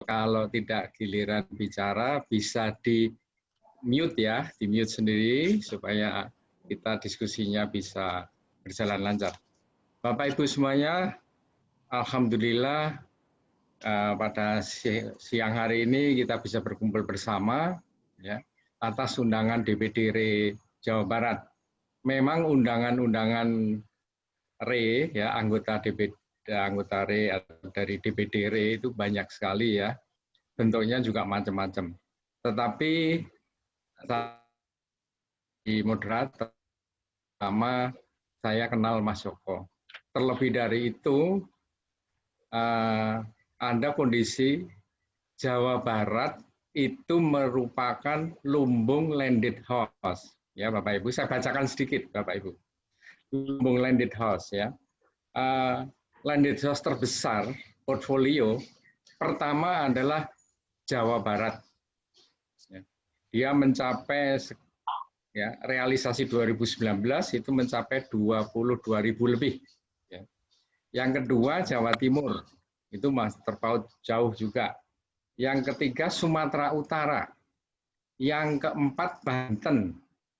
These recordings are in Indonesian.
kalau tidak giliran bicara bisa di mute ya, di mute sendiri supaya kita diskusinya bisa berjalan lancar. Bapak Ibu semuanya, alhamdulillah pada siang hari ini kita bisa berkumpul bersama ya atas undangan DPD RE Jawa Barat. Memang undangan-undangan RE ya anggota RE dari DPD RE itu banyak sekali ya. Bentuknya juga macam-macam. Tetapi di moderator pertama saya kenal Mas Joko. Terlebih dari itu ada kondisi Jawa Barat itu merupakan lumbung landed house. Ya Bapak Ibu, saya bacakan sedikit Bapak Ibu. Lumbung landed house ya. Landed house terbesar portfolio pertama adalah Jawa Barat. Dia mencapai ya, realisasi 2019 itu mencapai 22.000 lebih. Ya. Yang kedua Jawa Timur, itu masih terpaut jauh juga. Yang ketiga Sumatera Utara. Yang keempat Banten.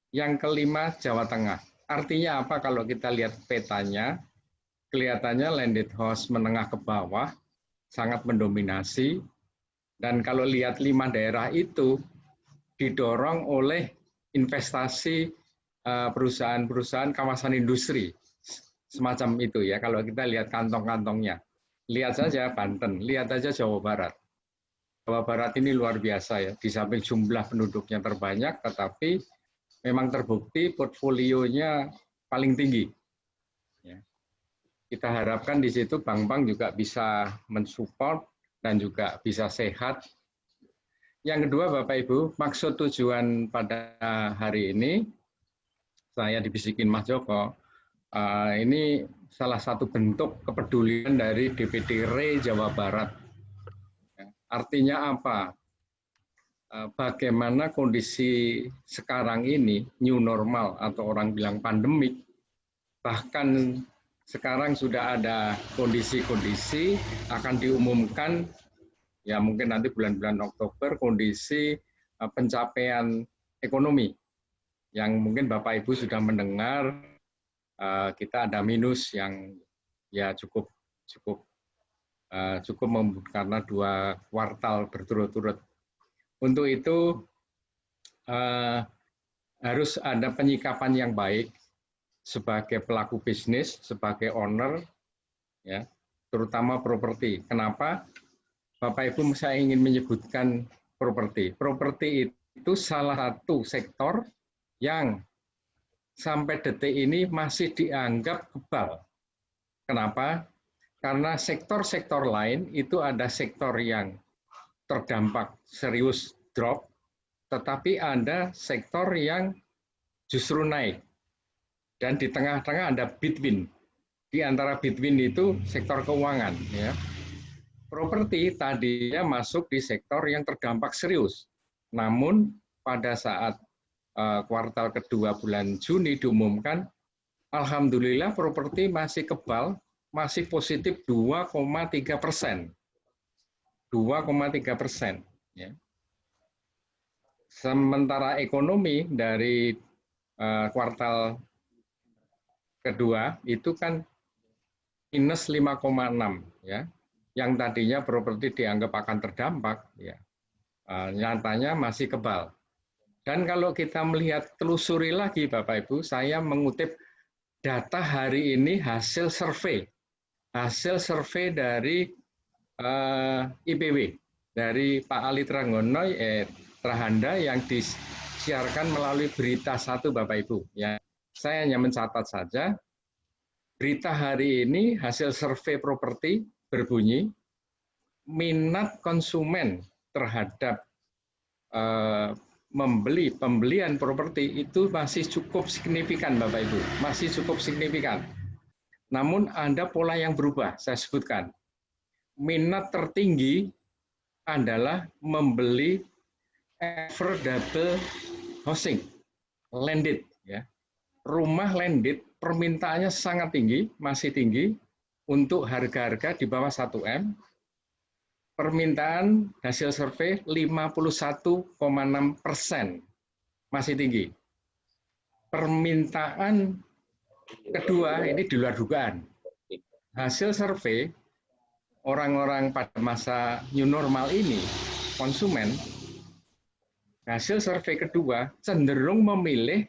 Yang kelima Jawa Tengah. Artinya apa kalau kita lihat petanya? Kelihatannya landed house menengah ke bawah sangat mendominasi. Dan kalau lihat 5 daerah itu didorong oleh investasi perusahaan-perusahaan kawasan industri semacam itu ya. Kalau kita lihat kantong-kantongnya, lihat saja Banten, lihat saja Jawa Barat. Jawa Barat ini luar biasa ya. Di samping jumlah penduduknya terbanyak, tetapi memang terbukti portfolionya paling tinggi. Ya. Kita harapkan di situ bank-bank juga bisa mensupport dan juga bisa sehat. Yang kedua Bapak Ibu, maksud tujuan pada hari ini, saya dibisikin Mas Joko, ini salah satu bentuk kepedulian dari DPD RE Jawa Barat. Artinya apa? Bagaimana kondisi sekarang ini, new normal atau orang bilang pandemik, bahkan sekarang sudah ada kondisi-kondisi akan diumumkan, ya mungkin nanti bulan-bulan Oktober, kondisi pencapaian ekonomi yang mungkin Bapak Ibu sudah mendengar kita ada minus yang ya cukup karena 2 kuartal berturut-turut. Untuk itu harus ada penyikapan yang baik sebagai pelaku bisnis, sebagai owner, ya, terutama properti. Kenapa? Bapak Ibu, saya ingin menyebutkan properti. Properti itu salah satu sektor yang sampai detik ini masih dianggap kebal. Kenapa? Karena sektor-sektor lain itu ada sektor yang terdampak serius drop, tetapi ada sektor yang justru naik. Dan di tengah-tengah ada between. Di antara between itu sektor keuangan. Ya. Properti tadinya masuk di sektor yang terdampak serius. Namun pada saat kuartal kedua bulan Juni diumumkan, alhamdulillah properti masih kebal, masih positif 2,3%. 2,3%. Ya. Sementara ekonomi dari kuartal kedua itu kan minus 5,6 ya. Yang tadinya properti dianggap akan terdampak ya. Nyatanya masih kebal. Dan kalau kita melihat telusuri lagi Bapak Ibu, saya mengutip data hari ini hasil survei. Hasil survei dari IPW, dari Pak Ali Trahanda yang disiarkan melalui berita 1 Bapak Ibu. Ya. Saya hanya mencatat saja, berita hari ini hasil survei properti berbunyi, minat konsumen terhadap pembelian properti itu masih cukup signifikan Bapak Ibu, masih cukup signifikan. Namun ada pola yang berubah, saya sebutkan. Minat tertinggi adalah membeli affordable housing, landed. Ya. Rumah landed permintaannya sangat tinggi, masih tinggi untuk harga-harga di bawah 1 M. permintaan hasil survei 51,6%, masih tinggi. Permintaan kedua ini di luar dugaan. Hasil survei orang-orang pada masa new normal ini, konsumen, hasil survei kedua cenderung memilih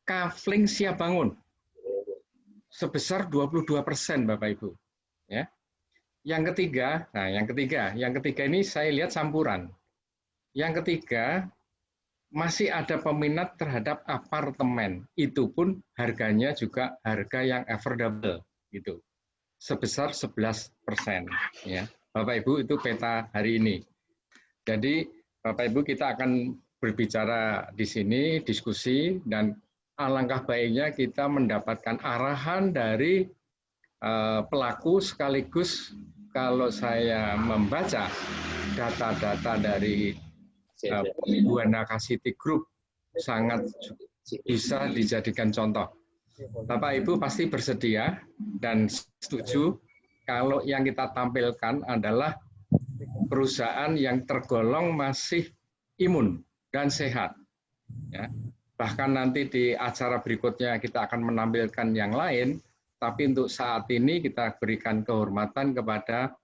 kafling siap bangun sebesar 22%, Bapak Ibu. Ya. Yang ketiga ini saya lihat campuran. Yang ketiga, masih ada peminat terhadap apartemen. Itu pun harganya juga harga yang affordable, gitu. Sebesar 11%. Ya. Bapak Ibu, itu peta hari ini. Jadi, Bapak Ibu, kita akan berbicara di sini, diskusi, dan alangkah baiknya kita mendapatkan arahan dari pelaku sekaligus kalau saya membaca data-data dari Buana City Group sangat bisa dijadikan contoh. Bapak Ibu pasti bersedia dan setuju kalau yang kita tampilkan adalah perusahaan yang tergolong masih imun dan sehat. Ya. Bahkan nanti di acara berikutnya kita akan menampilkan yang lain, tapi untuk saat ini kita berikan kehormatan kepada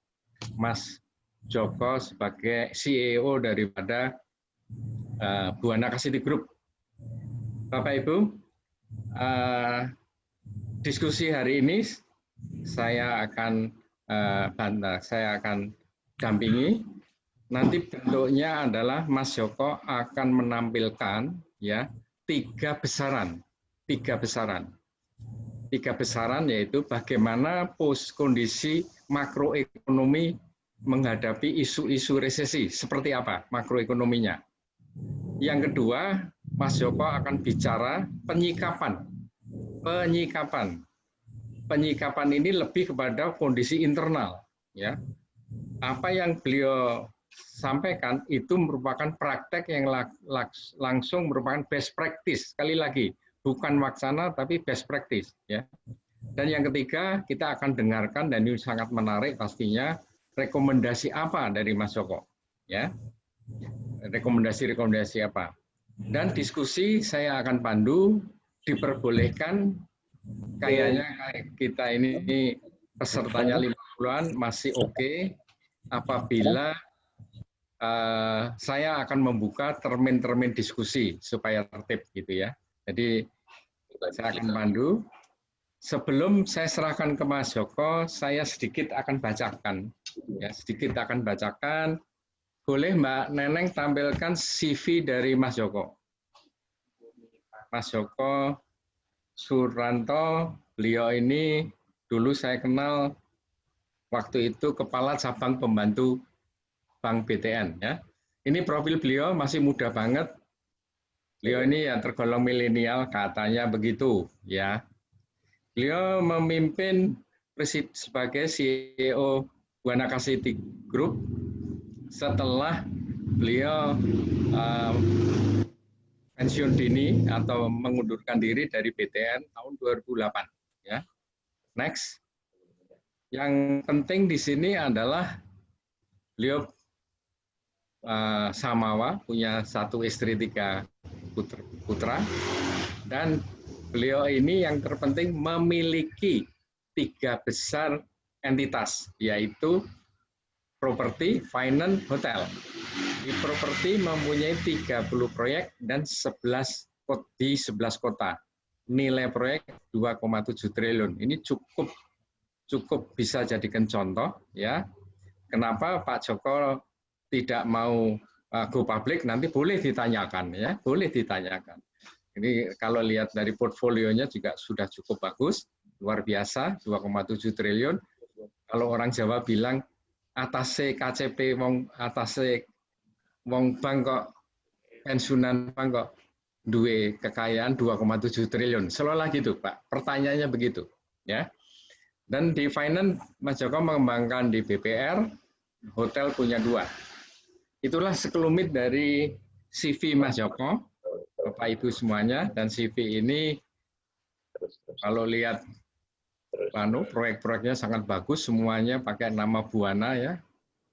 Mas Joko sebagai CEO daripada Buana City Group. Bapak Ibu, diskusi hari ini saya akan dampingi. Nanti bentuknya adalah Mas Joko akan menampilkan ya tiga besaran yaitu bagaimana kondisi makroekonomi menghadapi isu-isu resesi, seperti apa makroekonominya. Yang kedua, Mas Joko akan bicara penyikapan. Penyikapan ini lebih kepada kondisi internal, ya. Apa yang beliau sampaikan itu merupakan praktek yang langsung merupakan best practice. Sekali lagi, bukan wacana tapi best practice, ya. Dan yang ketiga, kita akan dengarkan, dan ini sangat menarik pastinya, rekomendasi apa dari Mas Joko, ya. Rekomendasi apa. Dan diskusi saya akan pandu, diperbolehkan kayaknya kita ini pesertanya 50-an masih oke, apabila saya akan membuka termin-termin diskusi supaya tertib gitu ya. Jadi saya akan pandu. Sebelum saya serahkan ke Mas Joko, saya sedikit akan bacakan. Ya, Boleh Mbak Neneng tampilkan CV dari Mas Joko. Mas Joko Suranto, beliau ini dulu saya kenal waktu itu Kepala Cabang Pembantu Bank BTN. Ya. Ini profil beliau masih muda banget. Beliau ini yang tergolong milenial, katanya begitu. Ya. Beliau memimpin sebagai CEO Buana City Group setelah beliau pensiun dini atau mengundurkan diri dari BTN tahun 2008. Ya. Next. Yang penting di sini adalah beliau samawa, punya 1 istri 3 putra, dan beliau ini yang terpenting memiliki 3 besar entitas, yaitu properti, finance, hotel. Di properti mempunyai 30 proyek dan 11 kota. Nilai proyek 2,7 triliun. Ini cukup bisa jadikan contoh, ya. Kenapa Pak Joko tidak mau go public, nanti boleh ditanyakan, ya, boleh ditanyakan. Ini kalau lihat dari portfolionya juga sudah cukup bagus, luar biasa, 2,7 triliun. Kalau orang Jawa bilang atase KCP atase wong bank kok pensiunan bank kok duwe kekayaan 2,7 triliun. Seolah gitu, Pak. Pertanyaannya begitu, ya. Dan di finance Mas Joko mengembangkan di BPR, hotel punya 2. Itulah sekelumit dari CV Mas Joko, Bapak Ibu semuanya, dan CV ini kalau lihat proyek-proyeknya sangat bagus, semuanya pakai nama Buana, ya.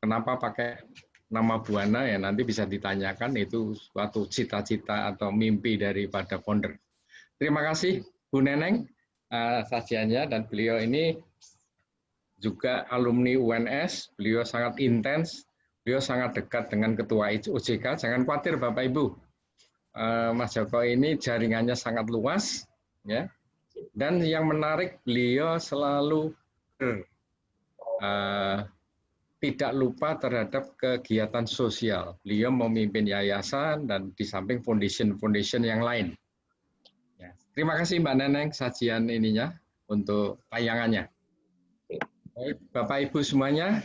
kenapa pakai nama Buana ya nanti bisa ditanyakan, itu suatu cita-cita atau mimpi daripada founder. Terima kasih Bu Neneng sajiannya, dan beliau ini juga alumni UNS, beliau sangat intens, beliau sangat dekat dengan Ketua OJK. Jangan khawatir Bapak Ibu, Mas Joko ini jaringannya sangat luas, ya. Dan yang menarik, beliau selalu tidak lupa terhadap kegiatan sosial. Beliau memimpin yayasan dan di samping foundation yang lain. Ya. Terima kasih Mbak Neneng sajian ininya untuk tayangannya. Baik, Bapak Ibu semuanya,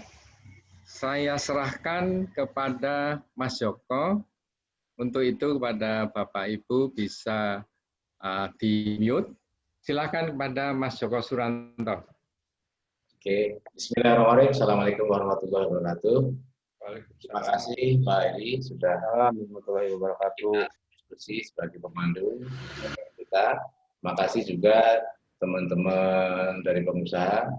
saya serahkan kepada Mas Joko. Untuk itu kepada Bapak Ibu bisa di-mute. Silakan kepada Mas Joko Suranto. Oke, bismillahirrahmanirrahim. Assalamualaikum warahmatullahi wabarakatuh. Terima kasih Pak Eri sudah warahmatullahi wabarakatuh diskusi sebagai pemandu kita. Terima kasih juga teman-teman dari pengusaha.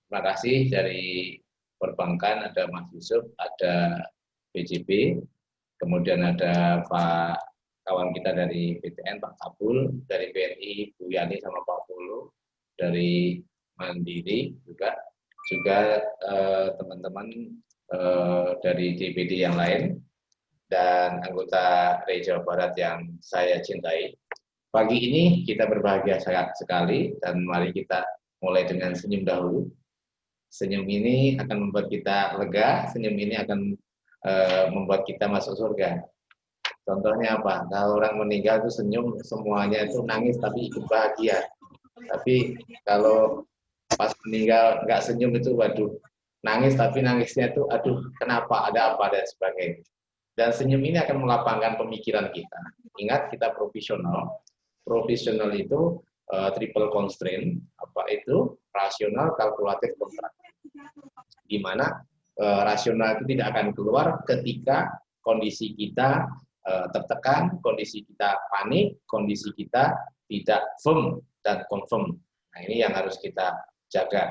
Terima kasih dari perbankan, ada Mas Yusuf, ada BJB, kemudian ada Pak kawan kita dari BTN, Pak Kabul, dari BNI, Bu Yani sama Pak Polo, dari Mandiri juga teman-teman dari DPD yang lain dan anggota RE Jawa Barat yang saya cintai. Pagi ini kita berbahagia sekali dan mari kita mulai dengan senyum dahulu. Senyum ini akan membuat kita lega, senyum ini akan membuat kita masuk surga. Contohnya apa? Kalau orang meninggal itu senyum, semuanya itu nangis tapi ikut bahagia. Tapi kalau pas meninggal nggak senyum itu waduh, nangis tapi nangisnya itu aduh kenapa, ada apa dan sebagainya. Dan senyum ini akan melapangkan pemikiran kita. Ingat kita profesional itu triple constraint, apa itu? Rasional, kalkulatif, kontraktif. Di mana rasional itu tidak akan keluar ketika kondisi kita tertekan, kondisi kita panik, kondisi kita tidak firm dan confirm. Nah ini yang harus kita jaga.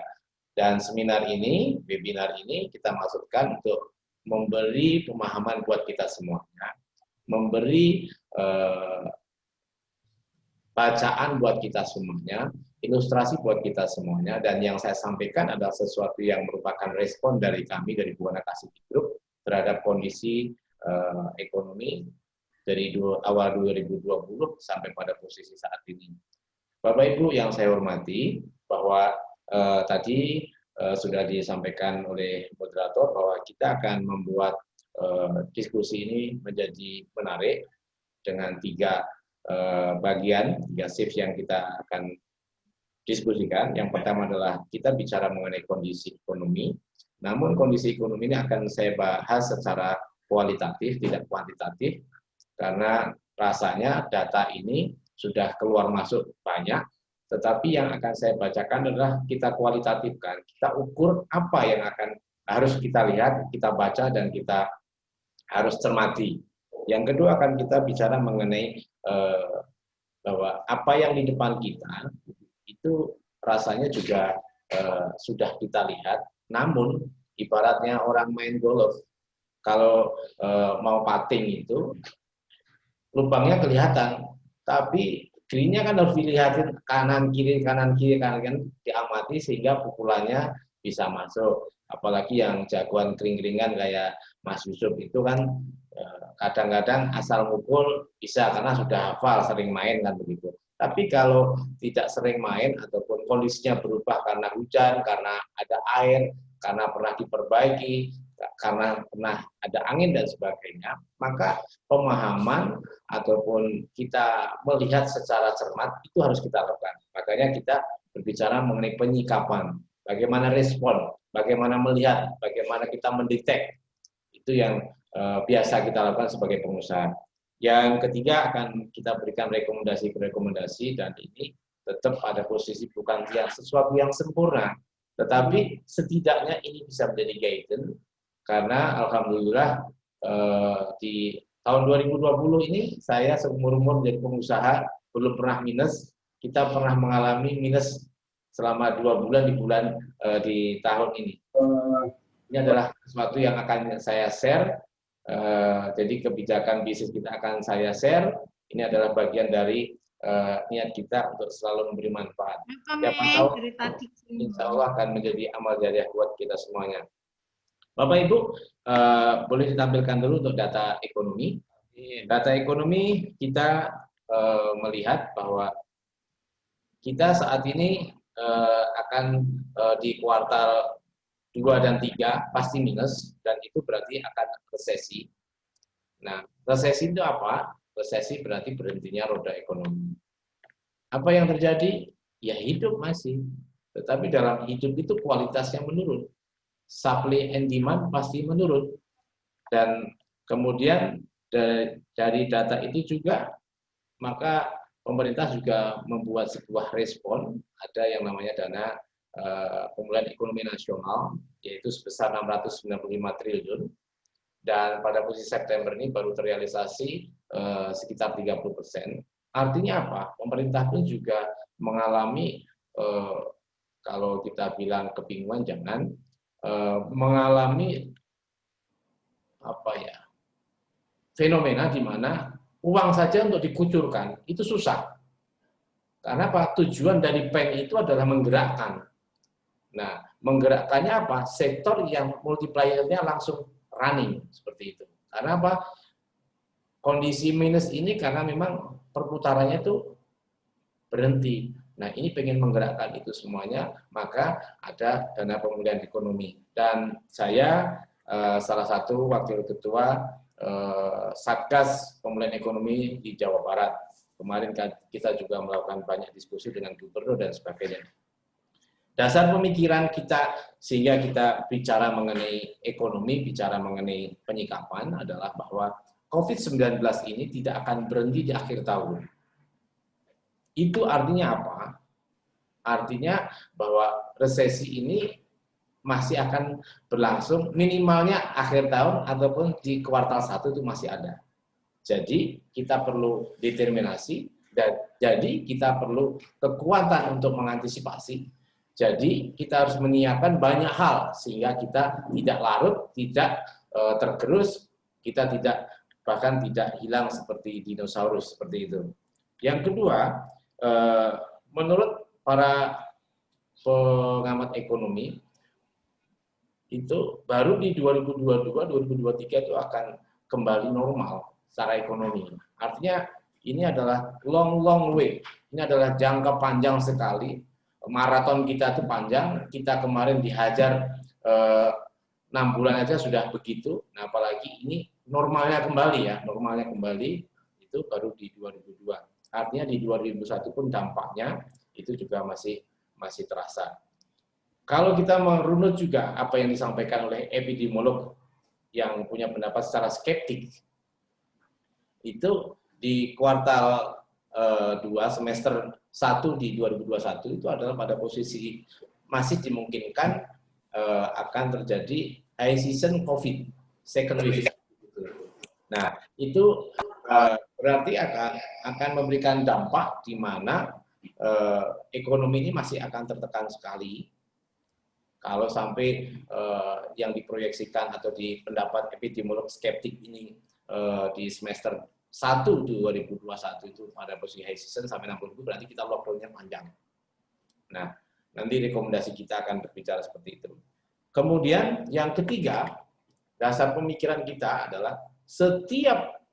Dan seminar ini, webinar ini kita maksudkan untuk memberi pemahaman buat kita semuanya, memberi bacaan buat kita semuanya, ilustrasi buat kita semuanya, dan yang saya sampaikan adalah sesuatu yang merupakan respon dari kami, dari Buana Kasih Group terhadap kondisi ekonomi dari awal 2020 sampai pada posisi saat ini. Bapak Ibu yang saya hormati, bahwa tadi sudah disampaikan oleh moderator bahwa kita akan membuat diskusi ini menjadi menarik dengan 3 bagian, 3 shift yang kita akan diskusikan. Yang pertama adalah kita bicara mengenai kondisi ekonomi, namun kondisi ekonomi ini akan saya bahas secara kualitatif, tidak kuantitatif, karena rasanya data ini sudah keluar masuk banyak, tetapi yang akan saya bacakan adalah kita kualitatifkan, kita ukur apa yang harus kita lihat, kita baca, dan kita harus cermati. Yang kedua akan kita bicara mengenai bahwa apa yang di depan kita itu rasanya juga sudah kita lihat, namun ibaratnya orang main golf, kalau mau putting itu lubangnya kelihatan, tapi greennya kan harus dilihatin kanan kiri kan diamati sehingga pukulannya bisa masuk. Apalagi yang jagoan kering-keringan kayak Mas Yusuf itu kan kadang-kadang asal mukul bisa karena sudah hafal, sering main kan begitu. Tapi kalau tidak sering main ataupun kondisinya berubah karena hujan, karena ada air, karena pernah diperbaiki, karena pernah ada angin dan sebagainya, maka pemahaman ataupun kita melihat secara cermat itu harus kita lakukan. Makanya kita berbicara mengenai penyikapan, bagaimana respon, bagaimana melihat, bagaimana kita mendetek. Itu yang biasa kita lakukan sebagai pengusaha. Yang ketiga akan kita berikan rekomendasi, dan ini tetap pada posisi bukan sesuatu yang sempurna, tetapi setidaknya ini bisa menjadi guidance. Karena alhamdulillah di tahun 2020 ini saya seumur-umur menjadi pengusaha belum pernah minus. Kita pernah mengalami minus selama 2 bulan di tahun ini. Ini adalah sesuatu yang akan saya share. Jadi kebijakan bisnis kita akan saya share. Ini adalah bagian dari niat kita untuk selalu memberi manfaat. Siapa tahu, insya Allah akan menjadi amal jariah buat kita semuanya. Bapak Ibu, boleh ditampilkan dulu untuk data ekonomi. Data ekonomi kita melihat bahwa kita saat ini akan di kuartal 2 dan 3 pasti minus, dan itu berarti akan resesi. Nah, resesi itu apa? Resesi berarti berhentinya roda ekonomi. Apa yang terjadi? Ya hidup masih. Tetapi dalam hidup itu kualitasnya menurun. Supply and demand pasti menurun. Dan kemudian dari data itu juga, maka pemerintah juga membuat sebuah respon, ada yang namanya dana pemulihan ekonomi nasional, yaitu sebesar 695 triliun, dan pada posisi September ini baru terrealisasi sekitar 30%. Artinya apa? Pemerintah pun juga mengalami, kalau kita bilang kebingungan jangan, mengalami fenomena di mana uang saja untuk dikucurkan itu susah. Karena apa? Tujuan dari PEN itu adalah menggerakkan. Nah, menggerakkannya apa? Sektor yang multiplier-nya langsung running seperti itu. Karena apa? Kondisi minus ini karena memang perputarannya itu berhenti. Nah, ini pengen menggerakkan itu semuanya, maka ada dana pemulihan ekonomi. Dan saya salah satu wakil ketua Satgas Pemulihan Ekonomi di Jawa Barat. Kemarin kita juga melakukan banyak diskusi dengan gubernur dan sebagainya. Dasar pemikiran kita sehingga kita bicara mengenai ekonomi, bicara mengenai penyikapan adalah bahwa COVID-19 ini tidak akan berhenti di akhir tahun. Itu artinya apa? Artinya bahwa resesi ini masih akan berlangsung minimalnya akhir tahun ataupun di kuartal 1 itu masih ada. Jadi kita perlu determinasi, dan jadi kita perlu kekuatan untuk mengantisipasi. Jadi kita harus menyiapkan banyak hal sehingga kita tidak larut, tidak tergerus, kita bahkan tidak hilang seperti dinosaurus seperti itu. Yang kedua, menurut para pengamat ekonomi, itu baru di 2022-2023 itu akan kembali normal secara ekonomi. Artinya ini adalah long way. Ini adalah jangka panjang sekali. Maraton kita itu panjang. Kita kemarin dihajar 6 bulan aja sudah begitu. Nah, apalagi ini normalnya kembali ya. Normalnya kembali itu baru di 2002. Artinya di 2001 pun dampaknya itu juga masih terasa. Kalau kita merunut juga apa yang disampaikan oleh epidemiolog yang punya pendapat secara skeptik, itu di kuartal 2 semester 1 di 2021 itu adalah pada posisi masih dimungkinkan akan terjadi high season COVID, second wave. Nah, itu berarti akan memberikan dampak di mana ekonomi ini masih akan tertekan sekali. Kalau sampai yang diproyeksikan atau di pendapat epidemiolog skeptik ini di semester 1 2021 itu pada posisi high season sampai 60.000, berarti kita lockdown-nya panjang. Nah, nanti rekomendasi kita akan berbicara seperti itu. Kemudian yang ketiga, dasar pemikiran kita adalah setiap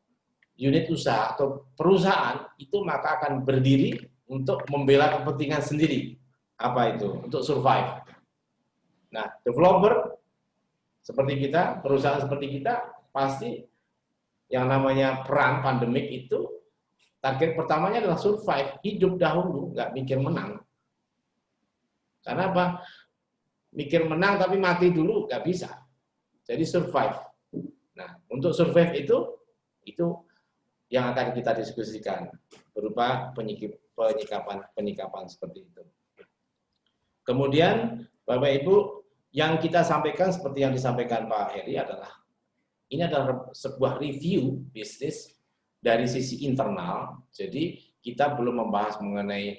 unit usaha atau perusahaan itu maka akan berdiri untuk membela kepentingan sendiri. Apa itu? Untuk survive. Nah, developer seperti kita, perusahaan seperti kita, pasti yang namanya perang pandemik itu, target pertamanya adalah survive, hidup dahulu, nggak mikir menang. Karena apa? Mikir menang tapi mati dulu, nggak bisa. Jadi survive. Nah, untuk survive itu yang akan kita diskusikan, berupa penyikapan seperti itu. Kemudian, Bapak Ibu, yang kita sampaikan seperti yang disampaikan Pak Heri adalah, ini adalah sebuah review bisnis dari sisi internal. Jadi kita belum membahas mengenai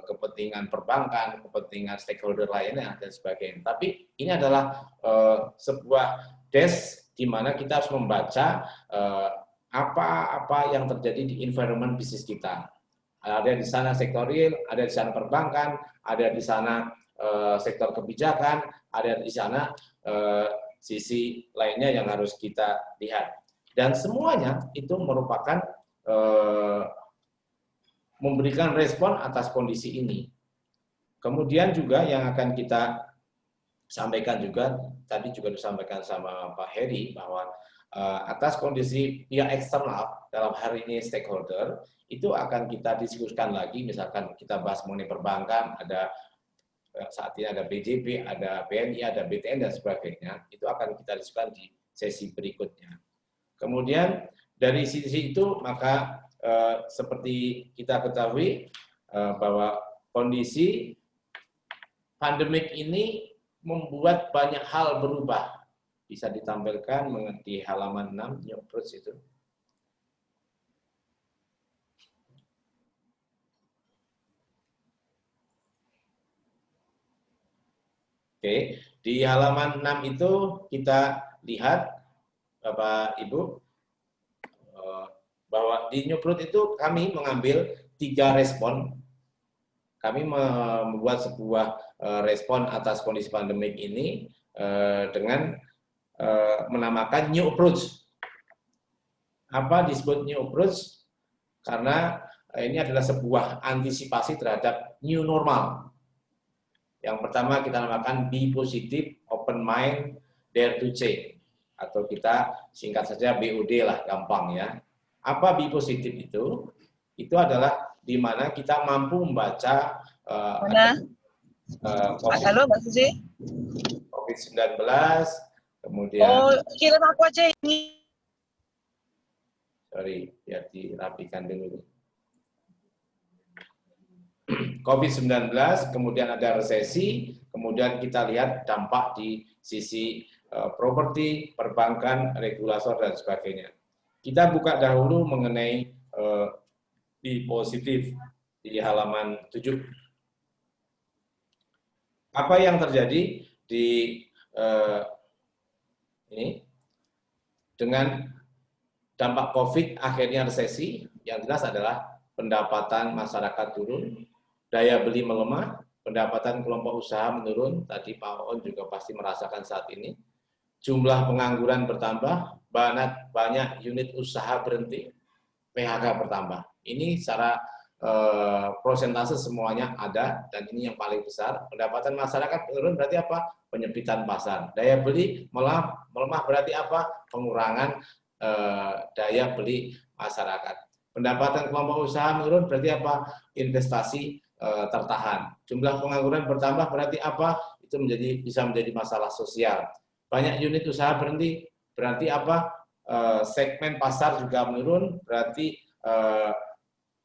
kepentingan perbankan, kepentingan stakeholder lainnya dan sebagainya. Tapi ini adalah sebuah desk di mana kita harus membaca apa yang terjadi di environment bisnis kita. Ada di sana sektor real, ada di sana perbankan, ada di sana sektor kebijakan, ada di sana sisi lainnya yang harus kita lihat. Dan semuanya itu merupakan memberikan respon atas kondisi ini. Kemudian juga yang akan kita sampaikan juga, tadi juga disampaikan sama Pak Heri, bahwa atas kondisi pihak eksternal, dalam hari ini stakeholder, itu akan kita diskusikan lagi, misalkan kita bahas mengenai perbankan, ada saat ini ada BJB, ada BNI, ada BTN, dan sebagainya, itu akan kita diskusikan di sesi berikutnya. Kemudian dari sisi itu, maka seperti kita ketahui bahwa kondisi pandemik ini membuat banyak hal berubah. Bisa ditampilkan di halaman 6, new approach itu. Oke, di halaman 6 itu kita lihat, Bapak Ibu, bahwa di New Approach itu kami mengambil 3 respon. Kami membuat sebuah respon atas kondisi pandemik ini dengan menamakan New Approach. Apa disebut New Approach? Karena ini adalah sebuah antisipasi terhadap new normal. Yang pertama kita namakan Be Positive, Open Mind, Dare to Change. Atau kita singkat saja BOD lah, gampang ya. Apa Be Positive itu? Itu adalah di mana kita mampu membaca Halo, Mbak Susi. COVID-19, kemudian Kirim aku aja ini. sorry, biar dirapikan dulu. COVID-19, kemudian ada resesi, kemudian kita lihat dampak di sisi properti, perbankan, regulator, dan sebagainya. Kita buka dahulu mengenai di positif di halaman 7. Apa yang terjadi di ini dengan dampak COVID akhirnya resesi? Yang jelas adalah pendapatan masyarakat turun, daya beli melemah, pendapatan kelompok usaha menurun. Tadi Pak On juga pasti merasakan saat ini. Jumlah pengangguran bertambah, banyak unit usaha berhenti, PHK bertambah. Ini secara prosentase semuanya ada, dan ini yang paling besar. Pendapatan masyarakat menurun berarti apa? Penyempitan pasar. Daya beli melemah berarti apa? Pengurangan daya beli masyarakat. Pendapatan kelompok usaha menurun berarti apa? Investasi tertahan. Jumlah pengangguran bertambah berarti apa? Itu bisa menjadi masalah sosial. Banyak unit usaha berhenti, berarti apa? Segmen pasar juga menurun, berarti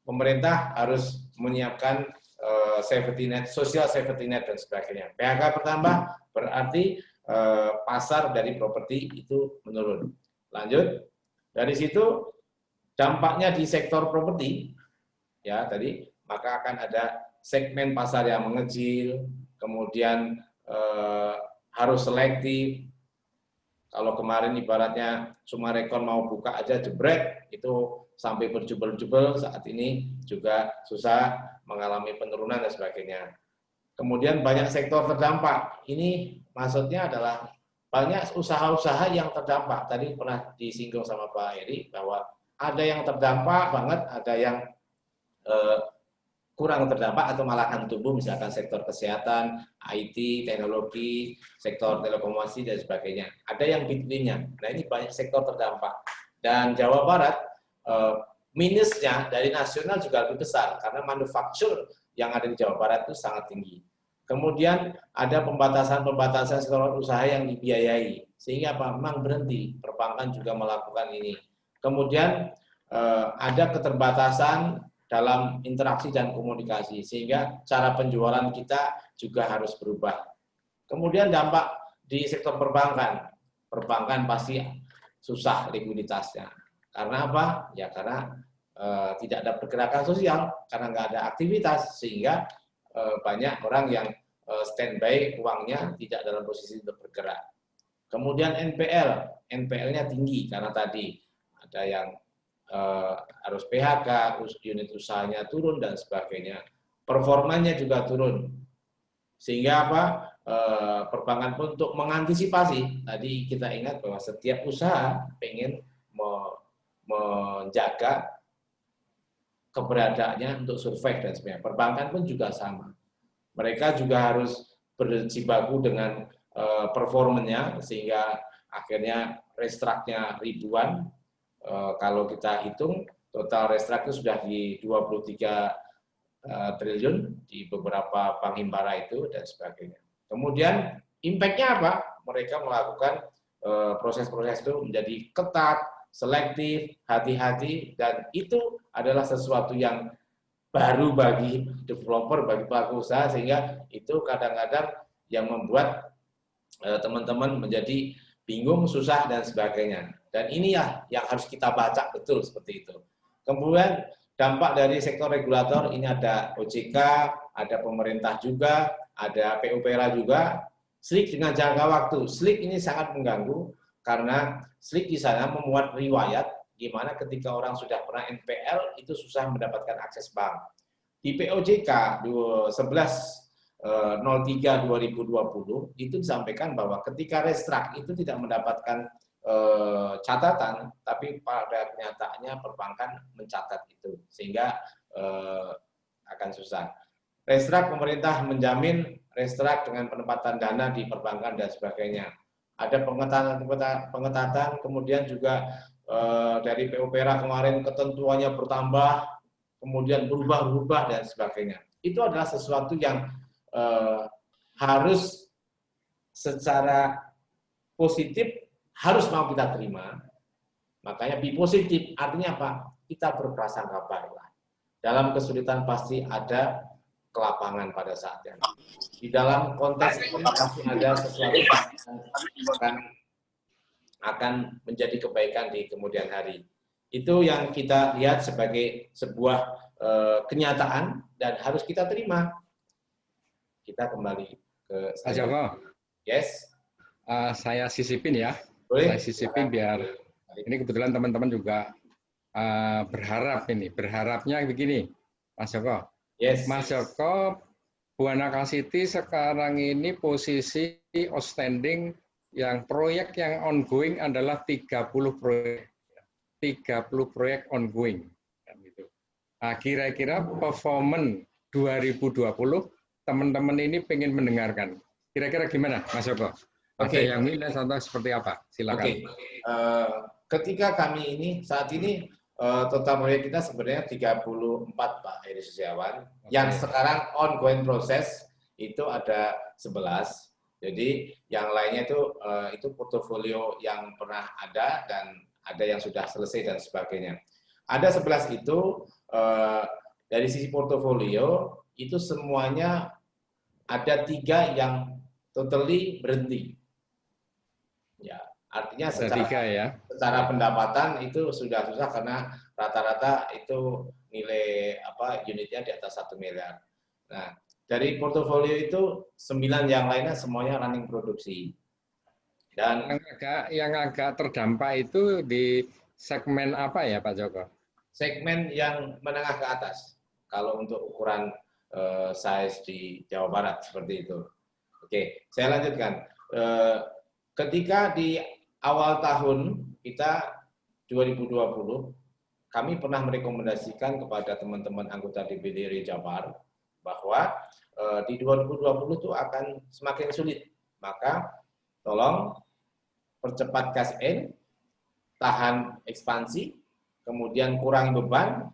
pemerintah harus menyiapkan safety net, social safety net, dan sebagainya. PHK bertambah, berarti pasar dari properti itu menurun. Lanjut, dari situ dampaknya di sektor properti, ya tadi, maka akan ada segmen pasar yang mengecil, kemudian harus selektif. Kalau kemarin ibaratnya Summarecon mau buka aja jebret, itu sampai berjubel-jubel, saat ini juga susah, mengalami penurunan dan sebagainya. Kemudian banyak sektor terdampak. Ini maksudnya adalah banyak usaha-usaha yang terdampak. Tadi pernah disinggung sama Pak Heri bahwa ada yang terdampak banget, ada yang kurang terdampak atau malah akan tumbuh, misalkan sektor kesehatan, IT, teknologi, sektor telekomunikasi, dan sebagainya. Ada yang between-nya. Nah, ini banyak sektor terdampak. Dan Jawa Barat, minusnya dari nasional juga lebih besar, karena manufaktur yang ada di Jawa Barat itu sangat tinggi. Kemudian ada pembatasan-pembatasan sektor usaha yang dibiayai, sehingga memang berhenti. Perbankan juga melakukan ini. Kemudian ada keterbatasan dalam interaksi dan komunikasi, sehingga cara penjualan kita juga harus berubah. Kemudian dampak di sektor perbankan. Perbankan pasti susah likuiditasnya. Karena apa? Ya karena tidak ada pergerakan sosial karena nggak ada aktivitas, sehingga banyak orang yang standby uangnya tidak dalam posisi untuk bergerak. Kemudian NPL-nya tinggi karena tadi ada yang harus PHK, unit usahanya turun dan sebagainya. Performanya juga turun. Sehingga apa? Perbankan pun untuk mengantisipasi, tadi kita ingat bahwa setiap usaha pengen menjaga keberadaannya untuk survive dan sebagainya. Perbankan pun juga sama. Mereka juga harus berjibaku dengan performanya, sehingga akhirnya restruknya ribuan. Kalau kita hitung, total restruk itu sudah di 23 triliun di beberapa bank himbara itu dan sebagainya. Kemudian impact-nya apa? Mereka melakukan proses-proses itu menjadi ketat, selektif, hati-hati, dan itu adalah sesuatu yang baru bagi developer, bagi pelaku usaha, sehingga itu kadang-kadang yang membuat teman-teman menjadi bingung, susah, dan sebagainya. Dan ini ya yang harus kita baca betul seperti itu. Kemudian dampak dari sektor regulator, ini ada OJK, ada pemerintah juga, ada PUPera juga. SLIK dengan jangka waktu. SLIK ini sangat mengganggu karena SLIK di sana memuat riwayat gimana ketika orang sudah pernah NPL itu susah mendapatkan akses bank. Di POJK 11.03.2020 itu disampaikan bahwa ketika restruk itu tidak mendapatkan catatan, tapi pada kenyataannya perbankan mencatat itu, sehingga akan susah. Restruk pemerintah menjamin restruk dengan penempatan dana di perbankan dan sebagainya. Ada pengetatan, kemudian juga dari PUPera kemarin ketentuannya bertambah, kemudian berubah-ubah dan sebagainya. Itu adalah sesuatu yang harus secara positif harus mau kita terima. Makanya be positif artinya apa? Kita berprasangka baiklah. Dalam kesulitan pasti ada kelapangan pada saatnya. Di dalam konteks itu pasti ada sesuatu yang akan menjadi kebaikan di kemudian hari. Itu yang kita lihat sebagai sebuah kenyataan dan harus kita terima. Kita kembali ke Pak Joko. Yes. Saya sisipin ya. Boleh? Saya sisipin biar ini kebetulan teman-teman juga berharap ini. Berharapnya begini, Mas Joko. Yes. Mas Joko, Buana City sekarang ini posisi outstanding yang proyek yang ongoing adalah 30 proyek. 30 proyek ongoing. Nah, kira-kira performance 2020 teman-teman ini pengen mendengarkan. Kira-kira gimana, Mas Joko? Oke, yang minus atau seperti apa? Silakan. Oke. Ketika kami ini saat ini total proyek kita sebenarnya 34 Pak Heri Susiawan. Yang sekarang ongoing proses itu ada 11. Jadi yang lainnya itu portofolio yang pernah ada dan ada yang sudah selesai dan sebagainya. Ada 11 itu dari sisi portofolio itu semuanya ada 3 yang totally berhenti. Ya, artinya secara pendapatan itu sudah susah karena rata-rata itu nilai unitnya di atas 1 miliar. Nah, dari portofolio itu 9 yang lainnya semuanya running produksi. Dan yang agak terdampak itu di segmen apa ya Pak Joko? Segmen yang menengah ke atas. Kalau untuk ukuran size di Jawa Barat seperti itu. Oke, saya lanjutkan. Ketika di awal tahun kita 2020, kami pernah merekomendasikan kepada teman-teman anggota DPD RI Jabar bahwa di 2020 itu akan semakin sulit. Maka tolong percepat cash in, tahan ekspansi, kemudian kurangi beban.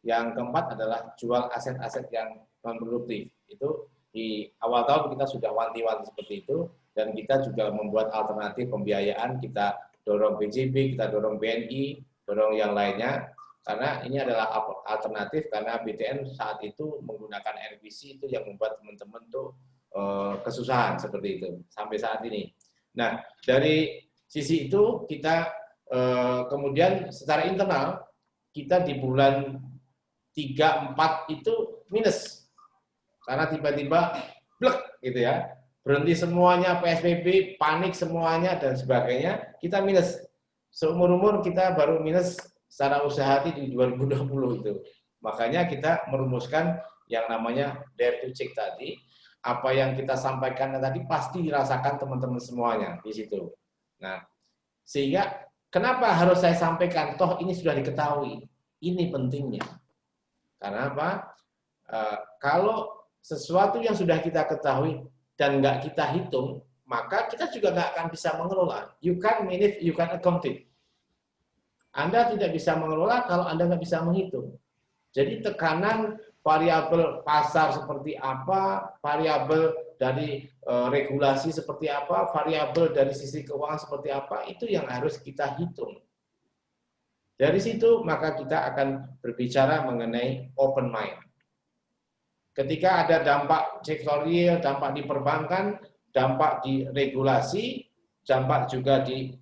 Yang keempat adalah jual aset-aset yang non produktif. Itu di awal tahun kita sudah wanti-wanti seperti itu. Dan kita juga membuat alternatif pembiayaan, kita dorong BJB, kita dorong BNI, dorong yang lainnya, karena ini adalah alternatif, karena BTN saat itu menggunakan RBC itu yang membuat teman-teman tuh kesusahan seperti itu, sampai saat ini. Nah, dari sisi itu kita kemudian secara internal, kita di bulan 3, 4 itu minus. Karena tiba-tiba blek gitu ya. Berhenti semuanya, PSBB, panik semuanya dan sebagainya, kita minus. Seumur-umur kita baru minus secara usaha di 2020 itu. Makanya kita merumuskan yang namanya dare to check tadi. Apa yang kita sampaikan tadi pasti dirasakan teman-teman semuanya di situ. Nah, sehingga kenapa harus saya sampaikan? Toh ini sudah diketahui. Ini pentingnya. Karena apa? Kalau sesuatu yang sudah kita ketahui dan nggak kita hitung, maka kita juga nggak akan bisa mengelola. You can manage, you can account it. Anda tidak bisa mengelola kalau Anda nggak bisa menghitung. Jadi tekanan variabel pasar seperti apa, variabel dari regulasi seperti apa, variabel dari sisi keuangan seperti apa, itu yang harus kita hitung. Dari situ maka kita akan berbicara mengenai open mind. Ketika ada dampak sektorial, dampak di perbankan, dampak di regulasi, dampak juga di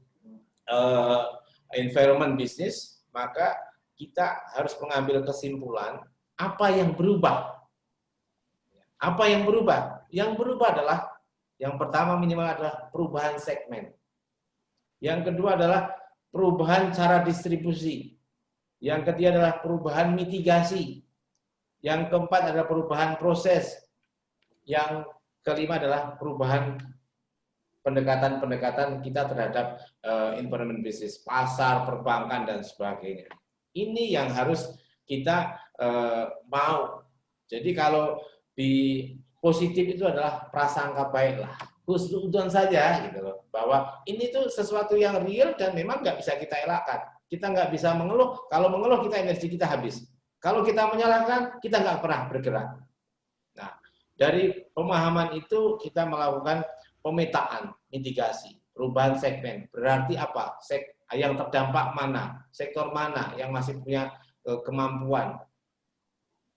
environment bisnis, maka kita harus mengambil kesimpulan apa yang berubah. Apa yang berubah? Yang berubah adalah, yang pertama minimal adalah perubahan segmen. Yang kedua adalah perubahan cara distribusi. Yang ketiga adalah perubahan mitigasi. Yang keempat adalah perubahan proses. Yang kelima adalah perubahan pendekatan-pendekatan kita terhadap environment business, pasar, perbankan, dan sebagainya. Ini yang harus kita mau. Jadi kalau di positif itu adalah prasangka baik lah. Husnuzon saja gitu loh. Bahwa ini tuh sesuatu yang real dan memang nggak bisa kita elakkan. Kita nggak bisa mengeluh. Kalau mengeluh kita energi kita habis. Kalau kita menyalahkan, kita nggak pernah bergerak. Nah, dari pemahaman itu kita melakukan pemetaan, mitigasi, perubahan segmen. Berarti apa? Yang terdampak mana? Sektor mana yang masih punya kemampuan?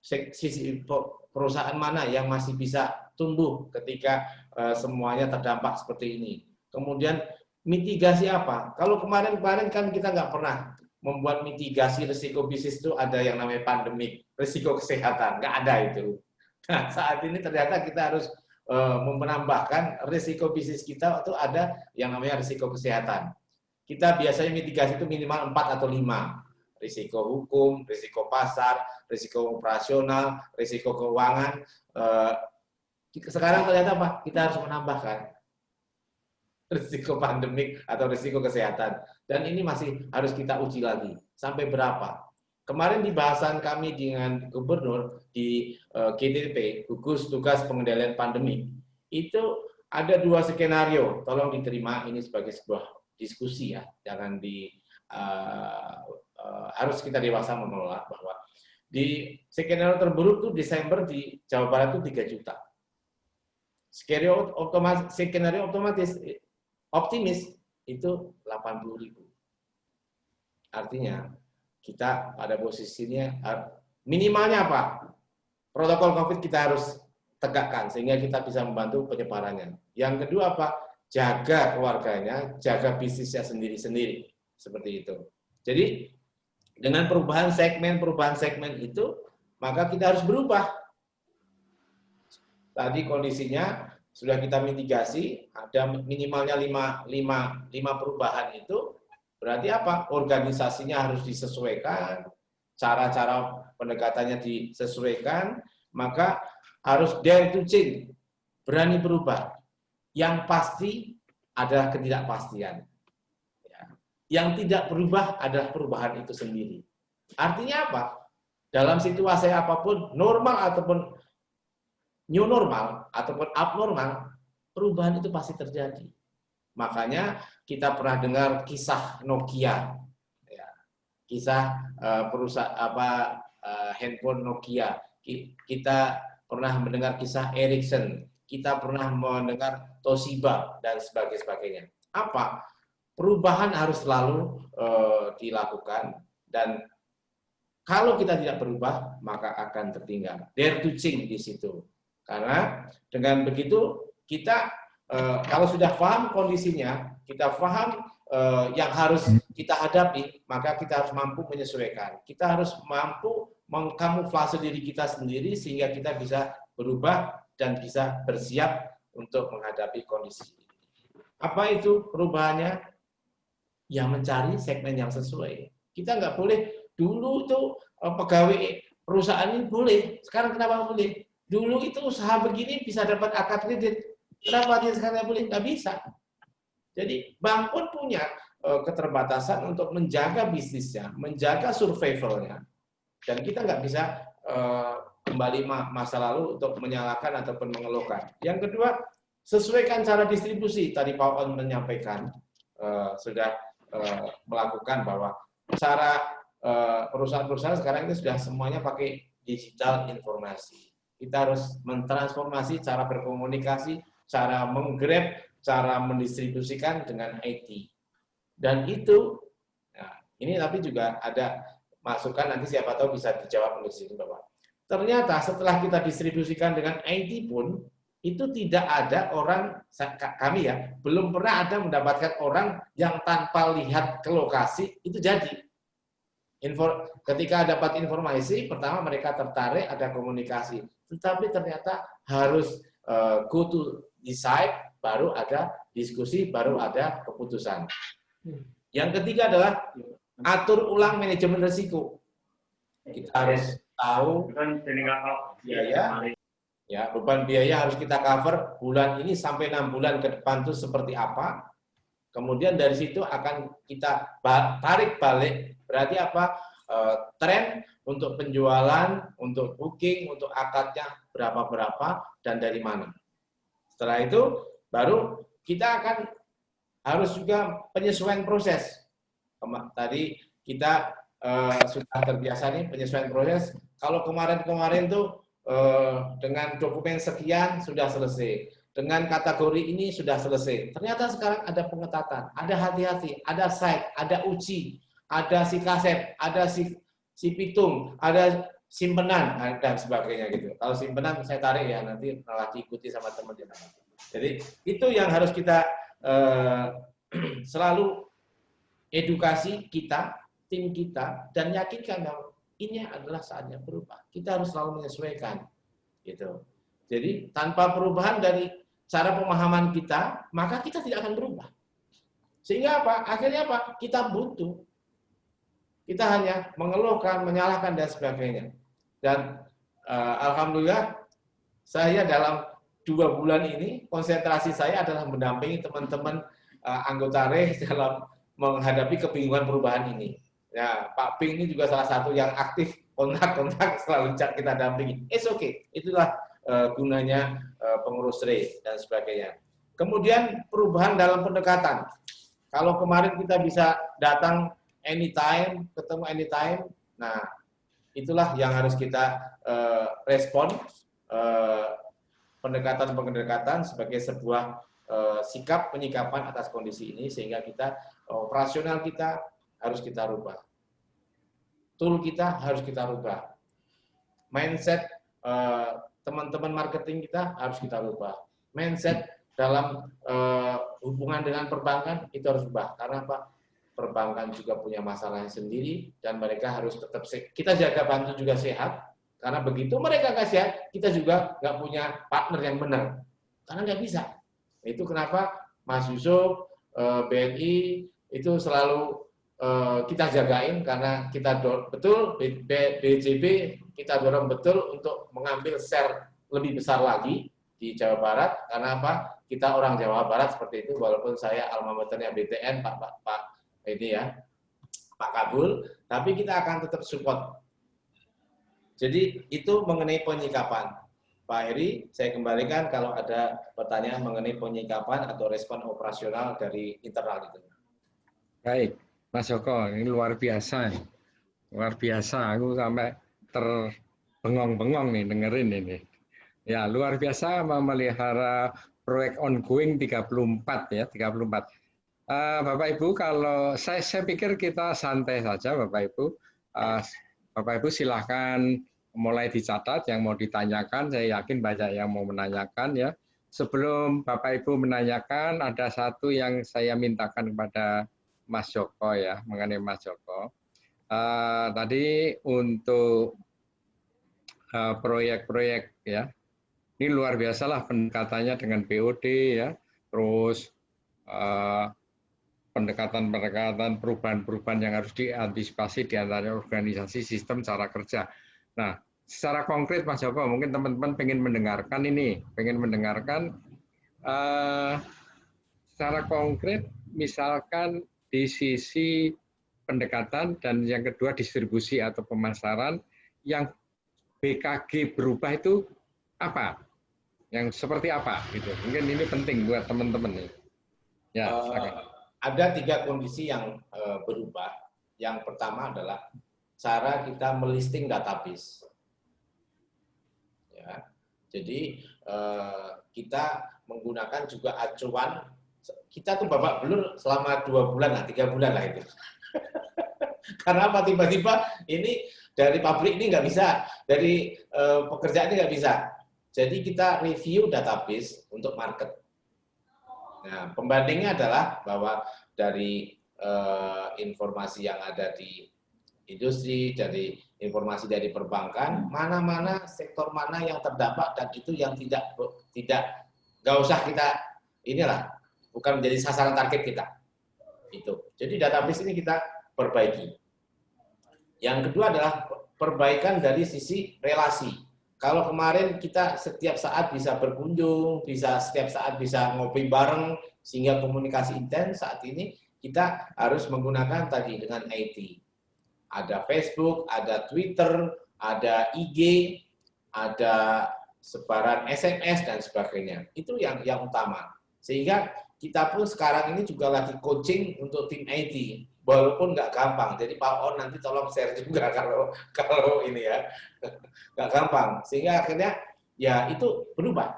Sisi perusahaan mana yang masih bisa tumbuh ketika semuanya terdampak seperti ini? Kemudian mitigasi apa? Kalau kemarin-kemarin kan kita nggak pernah membuat mitigasi risiko bisnis itu ada yang namanya pandemik, risiko kesehatan, nggak ada itu. Nah, saat ini ternyata kita harus menambahkan risiko bisnis kita itu ada yang namanya risiko kesehatan. Kita biasanya mitigasi itu minimal 4 atau 5. Risiko hukum, risiko pasar, risiko operasional, risiko keuangan. Sekarang ternyata apa? Kita harus menambahkan risiko pandemik atau risiko kesehatan. Dan ini masih harus kita uji lagi. Sampai berapa? Kemarin di bahasan kami dengan gubernur di GTP, Gugus Tugas Pengendalian Pandemi, itu ada 2 skenario. Tolong diterima ini sebagai sebuah diskusi ya. Jangan harus kita dewasa mengelola bahwa di skenario terburuk tuh Desember di Jawa Barat itu 3 juta. Skenario optimis itu 80.000. Artinya kita pada posisinya minimalnya apa? Protokol COVID kita harus tegakkan sehingga kita bisa membantu penyebarannya. Yang kedua apa? Jaga keluarganya, jaga bisnisnya sendiri-sendiri. Seperti itu. Jadi dengan perubahan segmen itu, maka kita harus berubah. Tadi kondisinya sudah kita mitigasi, ada minimalnya 5 perubahan itu, berarti apa? Organisasinya harus disesuaikan, cara-cara pendekatannya disesuaikan, maka harus dare to change, berani berubah. Yang pasti adalah ketidakpastian. Yang tidak berubah adalah perubahan itu sendiri. Artinya apa? Dalam situasi apapun, normal ataupun new normal, ataupun abnormal, perubahan itu pasti terjadi. Makanya kita pernah dengar kisah Nokia, ya, kisah perusahaan handphone Nokia. Kita pernah mendengar kisah Ericsson, kita pernah mendengar Toshiba dan sebagainya. Apa? Perubahan harus selalu dilakukan dan kalau kita tidak berubah maka akan tertinggal. Dare to change di situ. Karena dengan begitu kita kalau sudah paham kondisinya, kita paham yang harus kita hadapi, maka kita harus mampu menyesuaikan. Kita harus mampu mengkamuflase diri kita sendiri sehingga kita bisa berubah dan bisa bersiap untuk menghadapi kondisi. Apa itu perubahannya? Ya mencari segmen yang sesuai. Kita nggak boleh, dulu tuh pegawai perusahaan ini boleh, sekarang kenapa boleh? Dulu itu usaha begini bisa dapat akad kredit, kenapa dia sekarang nggak boleh? Nggak bisa. Jadi bank pun punya keterbatasan untuk menjaga bisnisnya, menjaga survivalnya, dan kita nggak bisa kembali masa lalu untuk menyalahkan ataupun mengeluhkan. Yang kedua, sesuaikan cara distribusi. Tadi Pak On menyampaikan sudah melakukan bahwa cara perusahaan-perusahaan sekarang itu sudah semuanya pakai digital informasi. Kita harus mentransformasi cara berkomunikasi, cara menggrab, cara mendistribusikan dengan IT. Dan itu, nah, ini tapi juga ada masukan, nanti siapa tahu bisa dijawab oleh sini Bapak. Ternyata setelah kita distribusikan dengan IT pun, itu tidak ada orang, kami ya, belum pernah ada mendapatkan orang yang tanpa lihat ke lokasi, itu jadi. Ketika dapat informasi, pertama mereka tertarik, ada komunikasi. Tetapi ternyata harus go to decide, baru ada diskusi, baru ada keputusan. Yang ketiga adalah atur ulang manajemen risiko. Kita harus tahu biaya, ya, beban biaya harus kita cover bulan ini sampai 6 bulan ke depan itu seperti apa. Kemudian dari situ akan kita tarik balik, berarti apa? Tren untuk penjualan, untuk booking, untuk akadnya berapa-berapa dan dari mana. Setelah itu baru kita akan harus juga penyesuaian proses. Tadi kita sudah terbiasa nih penyesuaian proses. Kalau kemarin-kemarin tuh dengan dokumen sekian sudah selesai, dengan kategori ini sudah selesai. Ternyata sekarang ada pengetatan, ada hati-hati, ada site, ada uji, ada si kaset, ada si pitung, ada simpenan dan sebagainya gitu. Kalau simpenan saya tarik ya, nanti malah diikuti sama teman-teman. Jadi itu yang harus kita selalu edukasi kita, tim kita, dan yakinkan bahwa ini adalah saatnya berubah. Kita harus selalu menyesuaikan, gitu. Jadi tanpa perubahan dari cara pemahaman kita, maka kita tidak akan berubah. Sehingga apa? Akhirnya apa? Kita buntu. Kita hanya mengeluhkan, menyalahkan dan sebagainya. Dan alhamdulillah saya dalam 2 bulan ini konsentrasi saya adalah mendampingi teman-teman anggota RE dalam menghadapi kebingungan perubahan ini. Ya, Pak Ping ini juga salah satu yang aktif kontak-kontak selalu kita dampingi. It's okay, itulah gunanya pengurus RE dan sebagainya. Kemudian perubahan dalam pendekatan. Kalau kemarin kita bisa datang anytime, ketemu anytime, nah itulah yang harus kita respon pendekatan-pendekatan sebagai sebuah sikap penyikapan atas kondisi ini sehingga kita operasional kita harus kita rubah. Tool kita harus kita rubah. Mindset teman-teman marketing kita harus kita rubah. Mindset dalam hubungan dengan perbankan itu harus rubah. Karena apa? Perbankan juga punya masalahnya sendiri dan mereka harus tetap kita jaga bantu juga sehat. Karena begitu mereka nggak sehat, kita juga nggak punya partner yang benar. Karena nggak bisa. Itu kenapa Mas Yusuf, BNI itu selalu kita jagain karena kita betul BJB kita dorong betul untuk mengambil share lebih besar lagi di Jawa Barat. Karena apa? Kita orang Jawa Barat seperti itu, walaupun saya alma maternya BTN Pak ini ya Pak Kabul, tapi kita akan tetap support. Jadi itu mengenai penyikapan. Pak Heri, saya kembalikan kalau ada pertanyaan mengenai penyikapan atau respon operasional dari internal itu. Baik, Mas Joko, ini luar biasa. Luar biasa, aku sampai terbengong-bengong nih dengerin ini. Ya, luar biasa memelihara proyek ongoing 34 ya, 34. Bapak Ibu, kalau saya pikir kita santai saja Bapak Ibu. Bapak Ibu silahkan mulai dicatat yang mau ditanyakan, saya yakin banyak yang mau menanyakan ya. Sebelum Bapak Ibu menanyakan, ada satu yang saya mintakan kepada Mas Joko ya, mengenai Mas Joko. Tadi untuk proyek-proyek ya, ini luar biasa lah pendekatannya dengan BOD ya, terus pendekatan-pendekatan perubahan-perubahan yang harus diantisipasi di antara organisasi sistem cara kerja. Nah, secara konkret Mas Joko, mungkin teman-teman pengen mendengarkan ini, pengen mendengarkan secara konkret, misalkan di sisi pendekatan dan yang kedua distribusi atau pemasaran, yang BKG berubah itu apa? Yang seperti apa? Gitu. Mungkin ini penting buat teman-teman nih. Ya, silakan. Ada 3 kondisi yang berubah. Yang pertama adalah cara kita melisting database. Ya, jadi kita menggunakan juga acuan. Kita tuh babak belur selama 2 bulan lah, 3 bulan lah itu. Karena apa? Tiba-tiba ini dari pabrik ini nggak bisa, dari pekerjaan ini nggak bisa. Jadi kita review database untuk market. Nah, pembandingnya adalah bahwa dari informasi yang ada di industri, dari informasi dari perbankan, mana-mana sektor mana yang terdampak dan itu yang nggak usah kita inilah, bukan menjadi sasaran target kita. Itu. Jadi database ini kita perbaiki. Yang kedua adalah perbaikan dari sisi relasi. Kalau kemarin kita setiap saat bisa berkunjung, setiap saat bisa ngopi bareng, sehingga komunikasi intens, saat ini kita harus menggunakan tadi dengan IT. Ada Facebook, ada Twitter, ada IG, ada sebaran SMS, dan sebagainya. Itu yang utama. Sehingga kita pun sekarang ini juga lagi coaching untuk tim IT. Walaupun nggak gampang, jadi Pak On nanti tolong share juga kalau ini ya, nggak gampang. Sehingga akhirnya ya itu berubah.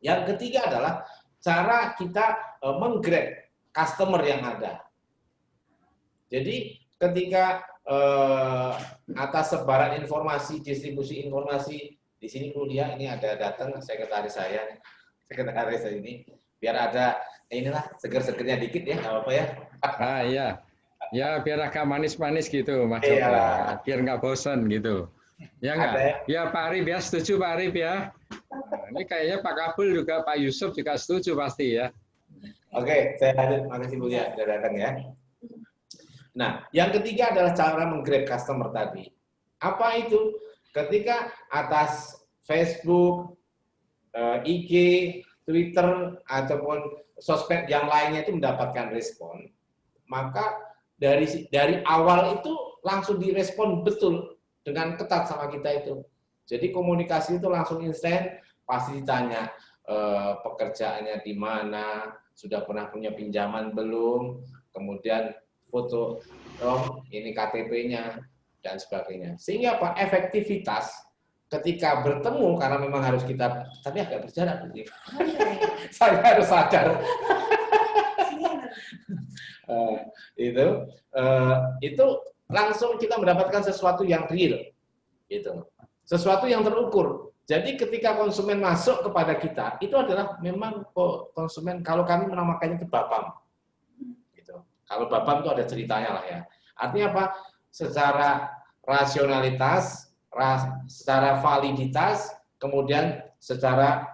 Yang ketiga adalah cara kita menggrade customer yang ada. Jadi ketika atas sebaran informasi, distribusi informasi, di sini kuliah ini ada datang sekretaris saya ini, biar ada inilah seger-segernya dikit ya, nggak apa-apa ya. Iya, ya biar agak manis-manis gitu, Mas Joko, biar nggak bosan gitu. Ya nggak? Ya Pak Arif ya, setuju Pak Arif ya. Nah, ini kayaknya Pak Kabul juga, Pak Yusuf juga setuju pasti ya. Oke, saya lanjut. Makasih Bu ya, sudah datang ya. Nah, yang ketiga adalah cara menggrade customer tadi. Apa itu? Ketika atas Facebook, IG, Twitter, ataupun sosmed yang lainnya itu mendapatkan respon, maka dari awal itu langsung direspon betul dengan ketat sama kita itu. Jadi komunikasi itu langsung instan, pasti ditanya pekerjaannya di mana, sudah pernah punya pinjaman belum, kemudian foto, ini KTP-nya, dan sebagainya. Sehingga apa? Efektivitas ketika bertemu, karena memang harus kita, tapi agak berjarak. Saya harus sadar. Itu langsung kita mendapatkan sesuatu yang real, gitu, sesuatu yang terukur. Jadi ketika konsumen masuk kepada kita, itu adalah memang konsumen, kalau kami menamakannya itu Bapam, gitu. Kalau Bapam itu ada ceritanya lah ya. Artinya apa? Secara rasionalitas, secara validitas, kemudian secara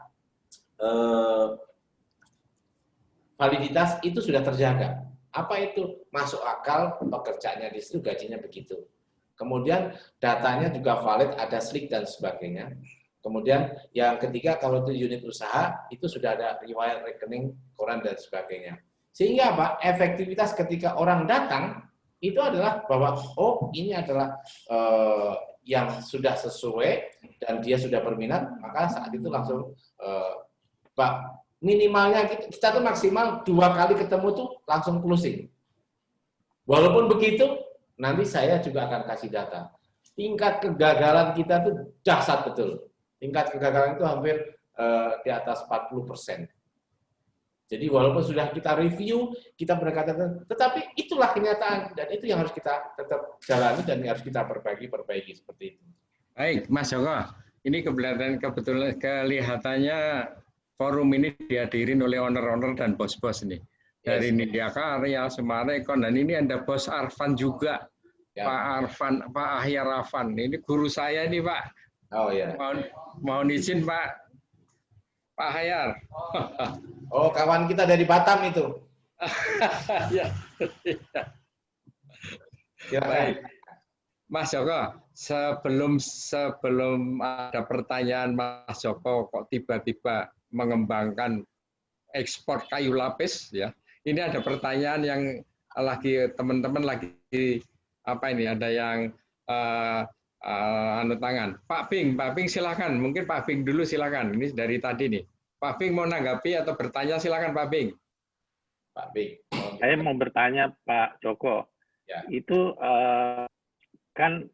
validitas itu sudah terjaga. Apa itu? Masuk akal, pekerjaannya di situ, gajinya begitu. Kemudian datanya juga valid, ada slik dan sebagainya. Kemudian yang ketiga, kalau itu unit usaha, itu sudah ada riwayat rekening, koran dan sebagainya. Sehingga apa? Efektivitas ketika orang datang itu adalah bahwa oh ini adalah yang sudah sesuai dan dia sudah berminat, maka saat itu langsung Pak, minimalnya kita tuh maksimal 2 kali ketemu tuh langsung closing. Walaupun begitu, nanti saya juga akan kasih data. Tingkat kegagalan kita tuh dahsyat betul. Tingkat kegagalan itu hampir di atas 40%. Jadi walaupun sudah kita review, kita berkata, tetapi itulah kenyataan dan itu yang harus kita tetap jalani dan harus kita perbaiki seperti itu. Baik, Mas Joko. Ini kebetulan kelihatannya forum ini dihadirin oleh owner-owner dan bos-bos ini. dari Nindya Karya, Sumarekon, dan ini ada Bos Arfan juga, Ya. Pak Arfan, Pak Ahyar Arfan. Ini guru saya nih Pak. Oh ya. Mohon izin Pak Ahyar. Oh, kawan kita dari Batam itu. Ya. Silakan. Mas Joko, sebelum ada pertanyaan Mas Joko kok tiba-tiba mengembangkan ekspor kayu lapis ya. Ini ada pertanyaan yang lagi teman-teman lagi apa ini, ada yang anu tangan. Pak Bing silakan. Mungkin Pak Bing dulu silakan. Ini dari tadi nih. Pak Bing mau nanggapi atau bertanya silakan Pak Bing. Pak Bing. Saya mau bertanya Pak Joko. Ya. Itu kan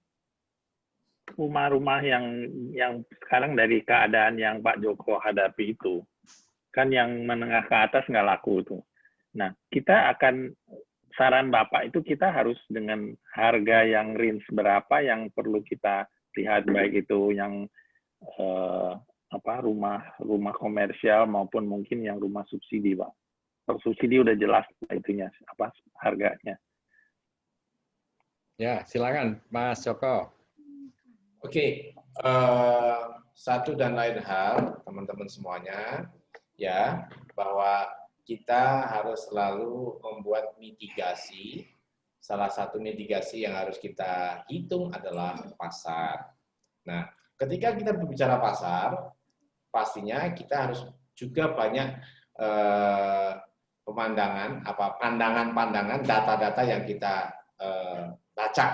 rumah-rumah yang sekarang dari keadaan yang Pak Joko hadapi itu, kan yang menengah ke atas nggak laku tuh. Nah, kita akan, saran Bapak itu kita harus dengan harga yang range berapa yang perlu kita lihat, baik itu yang rumah komersial maupun mungkin yang rumah subsidi, Pak. Subsidi udah jelas itunya apa harganya. Ya, silakan Mas Joko. Oke, satu dan lain hal, teman-teman semuanya, ya, bahwa kita harus selalu membuat mitigasi. Salah satu mitigasi yang harus kita hitung adalah pasar. Nah, ketika kita berbicara pasar, pastinya kita harus juga banyak pandangan-pandangan, data-data yang kita baca.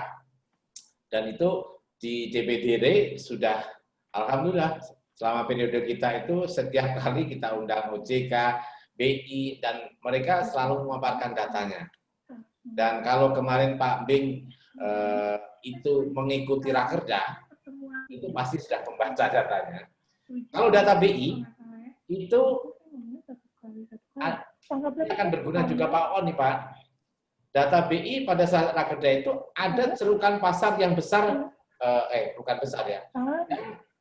Dan itu di DPDR sudah, alhamdulillah, selama periode kita itu setiap kali kita undang OJK, BI, dan mereka selalu memaparkan datanya. Dan kalau kemarin Pak Bing itu mengikuti Rakerda, itu pasti sudah membaca datanya. Kalau data BI, itu akan berguna juga Pak On nih Pak. Data BI pada saat Rakerda itu ada cerukan pasar yang besar, bukan besar ya,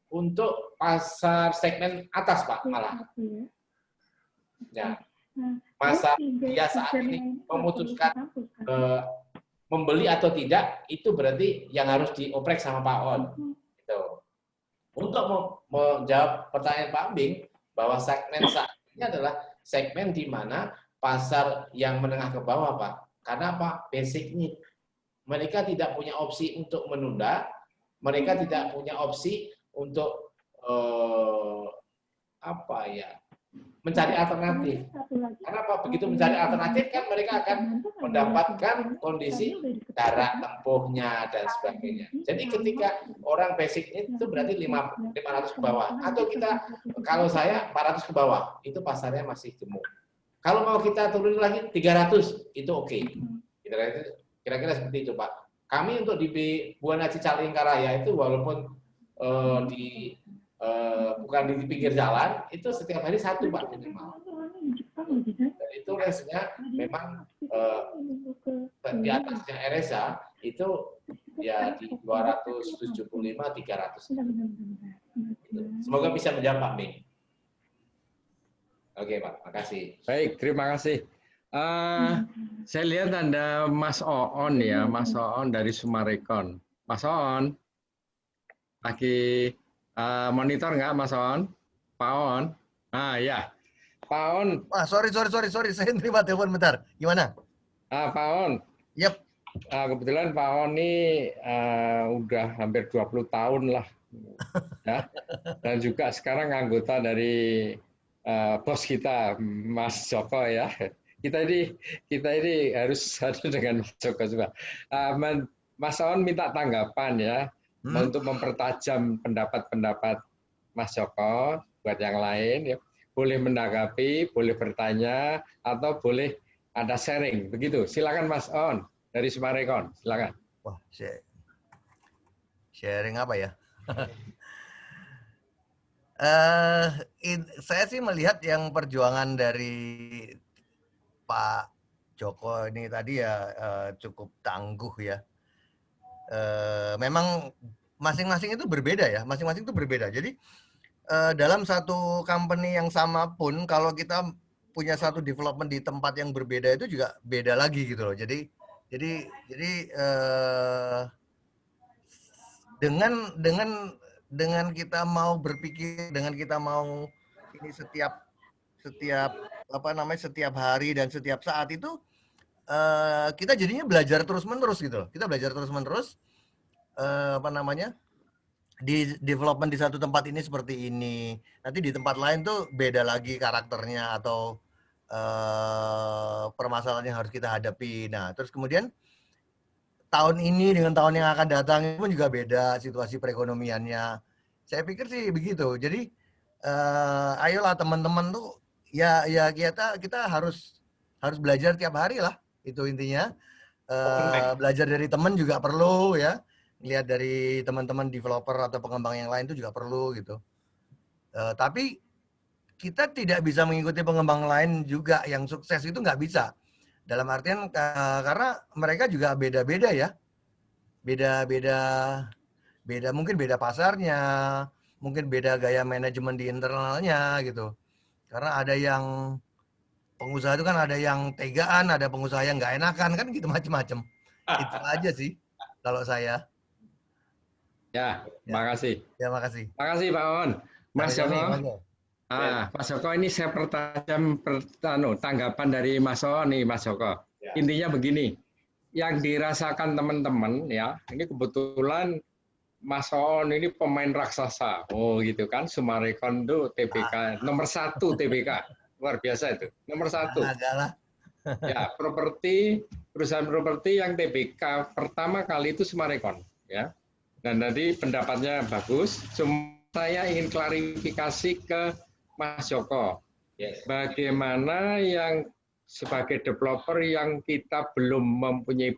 untuk pasar segmen atas Pak malah. Ya, masa dia saat ini memutuskan membeli atau tidak, itu berarti yang harus dioprek sama Pak On. Gitu. Untuk menjawab pertanyaan Pak Bing, bahwa segmen saat ini adalah segmen di mana pasar yang menengah ke bawah Pak. Karena apa? Basic need. Mereka tidak punya opsi untuk menunda, mereka tidak punya opsi untuk mencari alternatif. Karena apa? Begitu mencari alternatif kan mereka akan mendapatkan kondisi jarak tempuhnya dan sebagainya. Jadi ketika orang basic need itu berarti 500 ke bawah. Atau kita, kalau saya 400 ke bawah, itu pasarnya masih gemuk. Kalau mau kita turunin lagi 300, itu oke. Kira-kira seperti itu, Pak. Kami untuk di Buana Cicalengka itu walaupun bukan di pinggir jalan, itu setiap hari satu, Pak, minimal. Dan itu range-nya memang di atasnya RSA itu ya di 275-300. Semoga bisa menjawab, Pak Bing. Oke, Pak. Makasih. Baik, terima kasih. Saya lihat ada Mas Oon ya, Mas Oon dari Sumarekon. Mas Oon, lagi monitor nggak Mas Oon? Pak Oon? Ah ya, Pak Oon. Sorry, saya terima telepon bentar. Gimana? Pak Oon. Yep. Kebetulan Pak Oon ini udah hampir 20 tahun lah, ya. Dan juga sekarang anggota dari bos kita, Mas Joko ya. Kita ini harus ada dengan Mas Joko juga. Mas Oon minta tanggapan ya, untuk mempertajam pendapat-pendapat Mas Joko buat yang lain. Ya. Boleh menanggapi, boleh bertanya, atau boleh ada sharing. Begitu. Silakan Mas Oon dari Sumarekon. Silakan. Wah, sharing apa ya? Saya sih melihat yang perjuangan dari Pak Joko ini tadi ya cukup tangguh ya. Memang masing-masing itu berbeda ya, masing-masing itu berbeda. Jadi dalam satu company yang sama pun kalau kita punya satu development di tempat yang berbeda itu juga beda lagi gitu loh. Jadi dengan kita mau berpikir, dengan kita mau ini setiap setiap hari dan setiap saat itu kita jadinya belajar terus menerus gitu loh. Kita belajar terus menerus di development di satu tempat ini seperti ini, nanti di tempat lain tuh beda lagi karakternya atau permasalahan yang harus kita hadapi. Nah, terus kemudian tahun ini dengan tahun yang akan datang pun juga beda situasi perekonomiannya. Saya pikir sih begitu. Jadi ayolah teman-teman tuh ya kita harus belajar tiap hari lah, itu intinya. Belajar dari teman juga perlu ya. Lihat dari teman-teman developer atau pengembang yang lain itu juga perlu gitu. Tapi kita tidak bisa mengikuti pengembang lain juga yang sukses, itu nggak bisa. Dalam artian karena mereka juga beda-beda ya. Beda, mungkin beda pasarnya, mungkin beda gaya manajemen di internalnya gitu. Karena ada yang pengusaha itu kan ada yang tegaan, ada pengusaha yang nggak enakan kan gitu, macam-macam. Itu aja sih kalau saya. Ya, makasih. Ya, makasih. Makasih Pak On. Mas Joko. Mas Joko, ini saya pertajam tanggapan dari Mas On nih, Mas Joko. Ya. Intinya begini, yang dirasakan teman-teman ya, ini kebetulan Mas On ini pemain raksasa. Oh gitu kan, Summarecon itu TBK nomor 1 TBK. Luar biasa itu, nomor 1. Agaklah. Ya, perusahaan properti yang TBK pertama kali itu Summarecon ya. Dan tadi pendapatnya bagus. Cuma saya ingin klarifikasi ke Mas Joko. Bagaimana yang sebagai developer yang kita belum mempunyai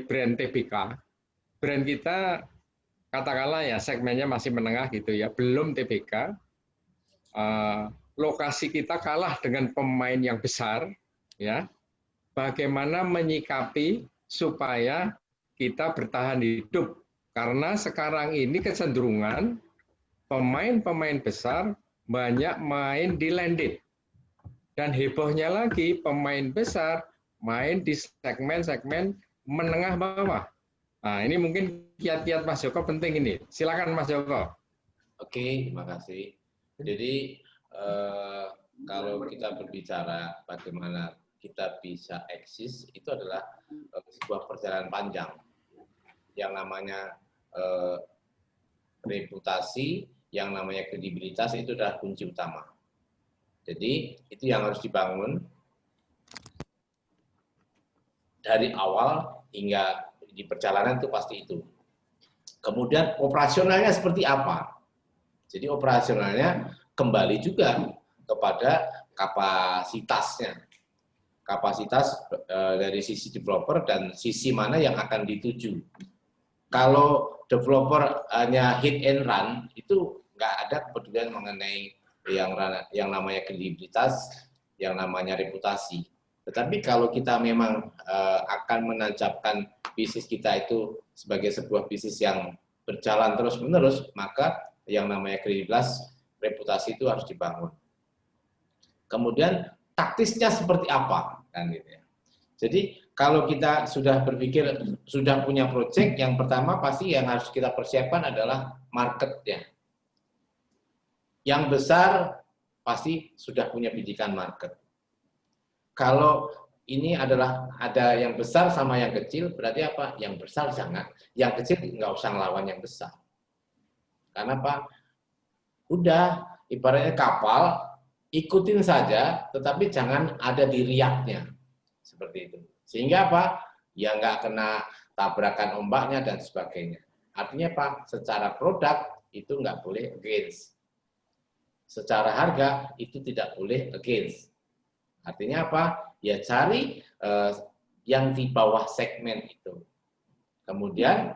brand TBK. Brand kita katakanlah ya segmennya masih menengah gitu ya, belum TBK. Lokasi kita kalah dengan pemain yang besar ya. Bagaimana menyikapi supaya kita bertahan hidup, karena sekarang ini kecenderungan pemain-pemain besar banyak main di landed, dan hebohnya lagi pemain besar main di segmen-segmen menengah bawah. Nah, ini mungkin kiat-kiat Mas Joko penting ini. Silakan Mas Joko. Oke, terima kasih. Jadi kalau kita berbicara bagaimana kita bisa eksis, itu adalah sebuah perjalanan panjang. Yang namanya reputasi, yang namanya kredibilitas itu adalah kunci utama. Jadi itu yang harus dibangun dari awal hingga di perjalanan itu pasti itu. Kemudian operasionalnya seperti apa? Jadi operasionalnya kembali juga kepada kapasitasnya. Kapasitas dari sisi developer dan sisi mana yang akan dituju. Kalau developer hanya hit and run, itu nggak ada kepedulian mengenai yang namanya kredibilitas, yang namanya reputasi. Tetapi kalau kita memang akan menancapkan bisnis kita itu sebagai sebuah bisnis yang berjalan terus-menerus, maka yang namanya kredibilitas, reputasi itu harus dibangun. Kemudian taktisnya seperti apa, kan gitu ya. Jadi kalau kita sudah berpikir, sudah punya proyek, yang pertama pasti yang harus kita persiapkan adalah marketnya. Yang besar pasti sudah punya bidikan market. Kalau ini adalah ada yang besar sama yang kecil, berarti apa? Yang besar jangan, yang kecil nggak usah ngelawan yang besar. Karena apa? Udah, ibaratnya kapal, ikutin saja, tetapi jangan ada di riaknya. Seperti itu. Sehingga apa? Ya nggak kena tabrakan ombaknya dan sebagainya. Artinya apa? Secara produk itu nggak boleh against. Secara harga itu tidak boleh against. Artinya apa? Ya cari yang di bawah segmen itu. Kemudian,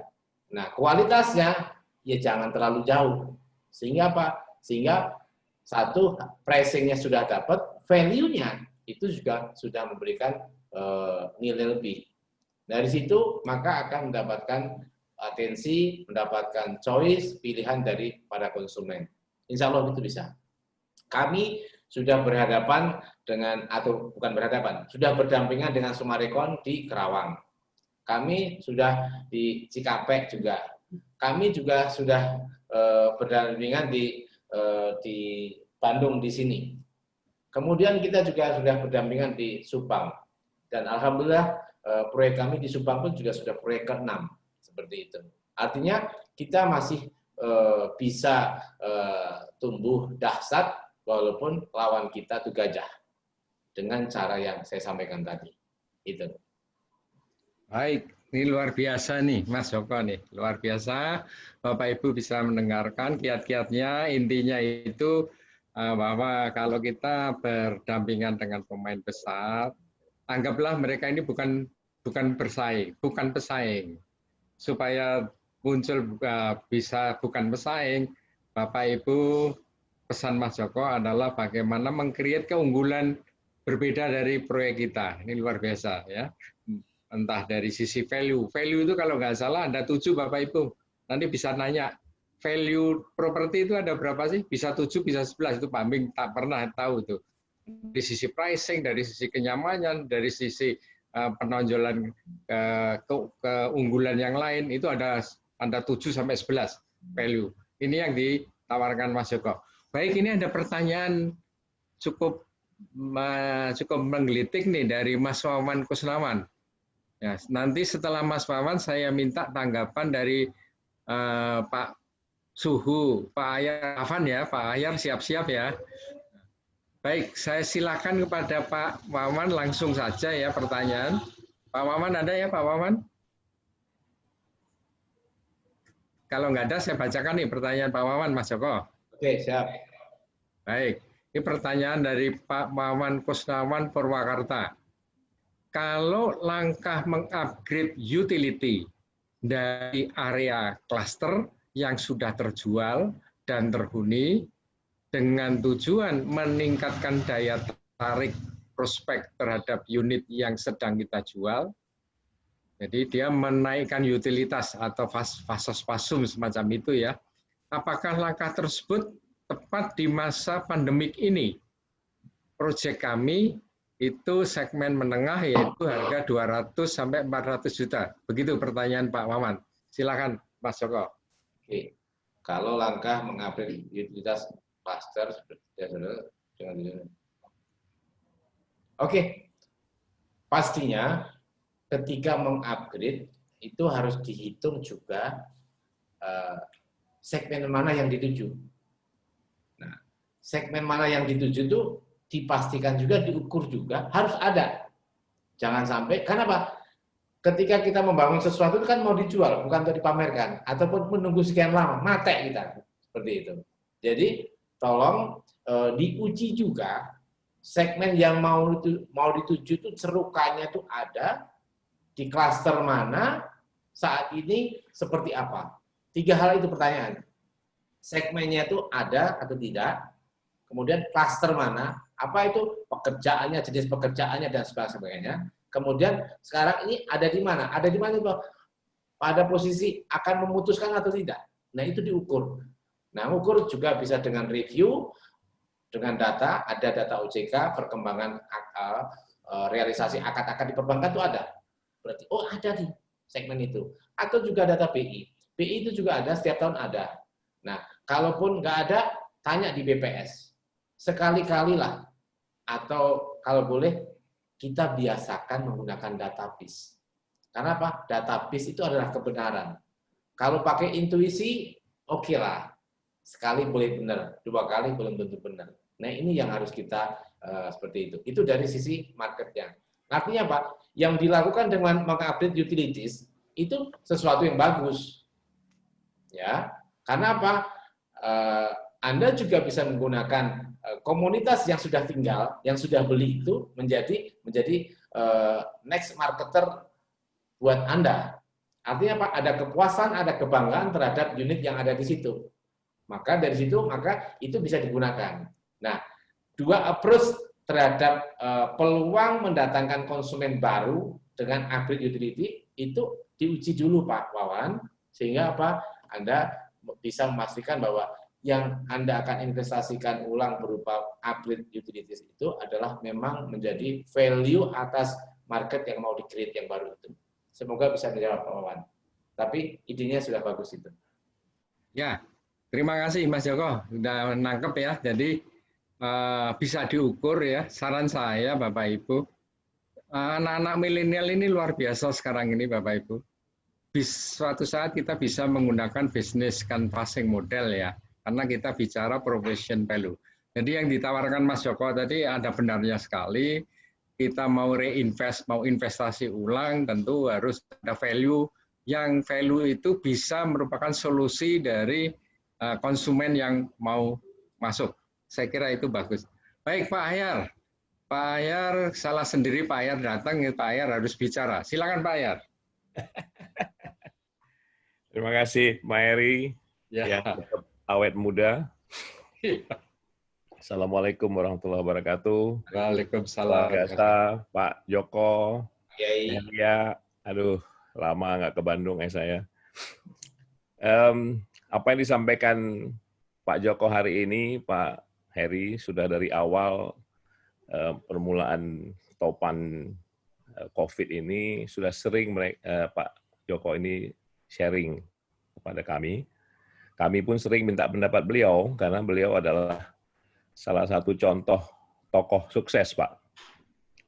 nah kualitasnya ya jangan terlalu jauh. Sehingga apa? Sehingga satu, pricing-nya sudah dapat, value-nya itu juga sudah memberikan nilai lebih. Dari situ maka akan mendapatkan atensi, mendapatkan choice, pilihan dari para konsumen. Insya Allah itu bisa. Kami sudah berhadapan dengan, atau bukan berhadapan, sudah berdampingan dengan Summarecon di Kerawang. Kami sudah di Cikampek juga. Kami juga sudah berdampingan di Bandung di sini. Kemudian kita juga sudah berdampingan di Subang. Dan alhamdulillah proyek kami di Subang pun juga sudah proyek ke-6 seperti itu. Artinya kita masih bisa tumbuh dahsyat walaupun lawan kita itu gajah dengan cara yang saya sampaikan tadi. Itu. Baik, ini luar biasa nih Mas Joko nih, luar biasa. Bapak Ibu bisa mendengarkan kiat-kiatnya, intinya itu bahwa kalau kita berdampingan dengan pemain besar, anggaplah mereka ini bukan bersaing, bukan pesaing. Supaya muncul bisa bukan pesaing, Bapak Ibu, pesan Mas Joko adalah bagaimana meng-create keunggulan berbeda dari proyek kita. Ini luar biasa ya. Entah dari sisi value. Value itu kalau nggak salah ada 7 Bapak Ibu. Nanti bisa nanya, value properti itu ada berapa sih? Bisa 7, bisa 11. Itu Pak Bing tak pernah tahu tuh. Dari sisi pricing, dari sisi kenyamanan, dari sisi penonjolan keunggulan yang lain, itu ada 7 sampai 11 value. Ini yang ditawarkan Mas Joko. Baik, ini ada pertanyaan cukup menggelitik nih dari Mas Wawan Kusnawan. Ya, nanti setelah Mas Wawan saya minta tanggapan dari Pak Suhu, Pak Ayar Afan ya, Pak Ayar siap-siap ya. Baik, saya silakan kepada Pak Wawan langsung saja ya pertanyaan. Pak Wawan ada ya Pak Wawan? Kalau nggak ada saya bacakan nih pertanyaan Pak Wawan, Mas Joko. Oke, siap. Baik, ini pertanyaan dari Pak Wawan Kusnawan Purwakarta. Kalau langkah mengupgrade utility dari area cluster yang sudah terjual dan terhuni dengan tujuan meningkatkan daya tarik prospek terhadap unit yang sedang kita jual, jadi dia menaikkan utilitas atau fasos-fasum semacam itu ya. Apakah langkah tersebut tepat di masa pandemik ini? Proyek kami itu segmen menengah yaitu harga 200 sampai 400 juta. Begitu pertanyaan Pak Wawan. Silakan Mas Joko. Oke. Kalau langkah mengupgrade utilitas cluster dengan Oke. Pastinya ketika mengupgrade itu harus dihitung juga segmen mana yang dituju. Nah, segmen mana yang dituju itu dipastikan juga, diukur juga, harus ada. Jangan sampai, karena apa? Ketika kita membangun sesuatu itu kan mau dijual, bukan untuk dipamerkan, ataupun menunggu sekian lama, mate kita. Seperti itu. Jadi, tolong diuji juga segmen yang mau dituju itu cerukannya itu ada, di klaster mana, saat ini seperti apa. 3 hal itu pertanyaan. Segmennya itu ada atau tidak, kemudian klaster mana, apa itu pekerjaannya, jenis pekerjaannya, dan sebagainya. Kemudian sekarang ini ada di mana? Ada di mana itu? Pada posisi akan memutuskan atau tidak. Nah, itu diukur. Nah, ukur juga bisa dengan review, dengan data, ada data OJK, perkembangan realisasi akad-akad di perbankan itu ada. Berarti, oh ada di segmen itu. Atau juga data BI. BI itu juga ada, setiap tahun ada. Nah, kalaupun nggak ada, tanya di BPS. Sekali-kalilah, atau kalau boleh, kita biasakan menggunakan database. Karena apa? Database itu adalah kebenaran. Kalau pakai intuisi, oke lah. Sekali boleh benar, 2 kali belum tentu benar. Nah, ini yang harus kita seperti itu. Itu dari sisi marketnya. Artinya apa? Yang dilakukan dengan mengupdate utilities, itu sesuatu yang bagus. Ya, karena apa? Anda juga bisa menggunakan komunitas yang sudah tinggal, yang sudah beli itu menjadi next marketer buat Anda. Artinya apa? Ada kepuasan, ada kebanggaan terhadap unit yang ada di situ. Maka dari situ, maka itu bisa digunakan. Nah, 2 approach terhadap peluang mendatangkan konsumen baru dengan upgrade utility itu diuji dulu Pak Wawan, sehingga apa? Anda bisa memastikan bahwa yang Anda akan investasikan ulang berupa upgrade utilities itu adalah memang menjadi value atas market yang mau di-create yang baru itu. Semoga bisa dijawab Pak Wawan. Tapi idenya sudah bagus itu. Ya, terima kasih Mas Joko, sudah nangkep ya. Jadi bisa diukur ya. Saran saya Bapak Ibu, anak-anak milenial ini luar biasa sekarang ini Bapak Ibu. Suatu saat kita bisa menggunakan business canvassing model ya, karena kita bicara profession value. Jadi yang ditawarkan Mas Joko tadi ada benarnya sekali. Kita mau reinvest, mau investasi ulang, tentu harus ada value. Yang value itu bisa merupakan solusi dari konsumen yang mau masuk. Saya kira itu bagus. Baik Pak Ahyar. Pak Ahyar salah sendiri, Pak Ahyar datang, Pak Ahyar harus bicara. Silakan Pak Ahyar. Terima kasih, Pak Heri, yang tetap awet muda. Assalamualaikum warahmatullahi wabarakatuh. Waalaikumsalam. Biasa, Pak Joko. Yai. Ya, aduh, lama nggak ke Bandung saya. Apa yang disampaikan Pak Joko hari ini, Pak Heri, sudah dari awal permulaan topan COVID ini sudah sering Pak Joko ini sharing kepada kami. Kami pun sering minta pendapat beliau, karena beliau adalah salah satu contoh tokoh sukses, Pak.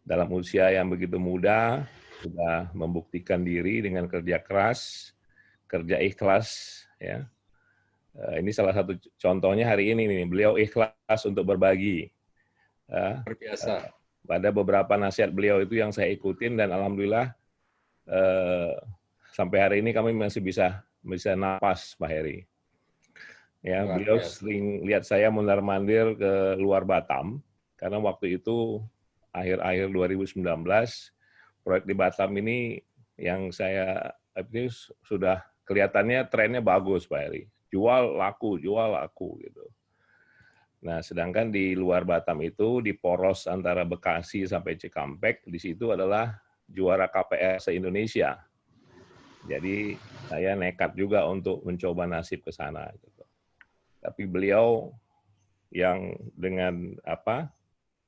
Dalam usia yang begitu muda, sudah membuktikan diri dengan kerja keras, kerja ikhlas. Ya. Ini salah satu contohnya hari ini, nih, beliau ikhlas untuk berbagi. Luar biasa. Pada beberapa nasihat beliau itu yang saya ikutin, dan alhamdulillah sampai hari ini kami masih bisa napas, Pak Heri. Ya, beliau sering lihat saya mondar-mandir ke luar Batam, karena waktu itu akhir-akhir 2019 proyek di Batam ini yang saya ini sudah kelihatannya trennya bagus, Pak Heri. Jual laku gitu. Nah, sedangkan di luar Batam itu di poros antara Bekasi sampai Cikampek, di situ adalah juara KPR se-Indonesia. Jadi saya nekat juga untuk mencoba nasib ke sana. Gitu. Tapi beliau yang dengan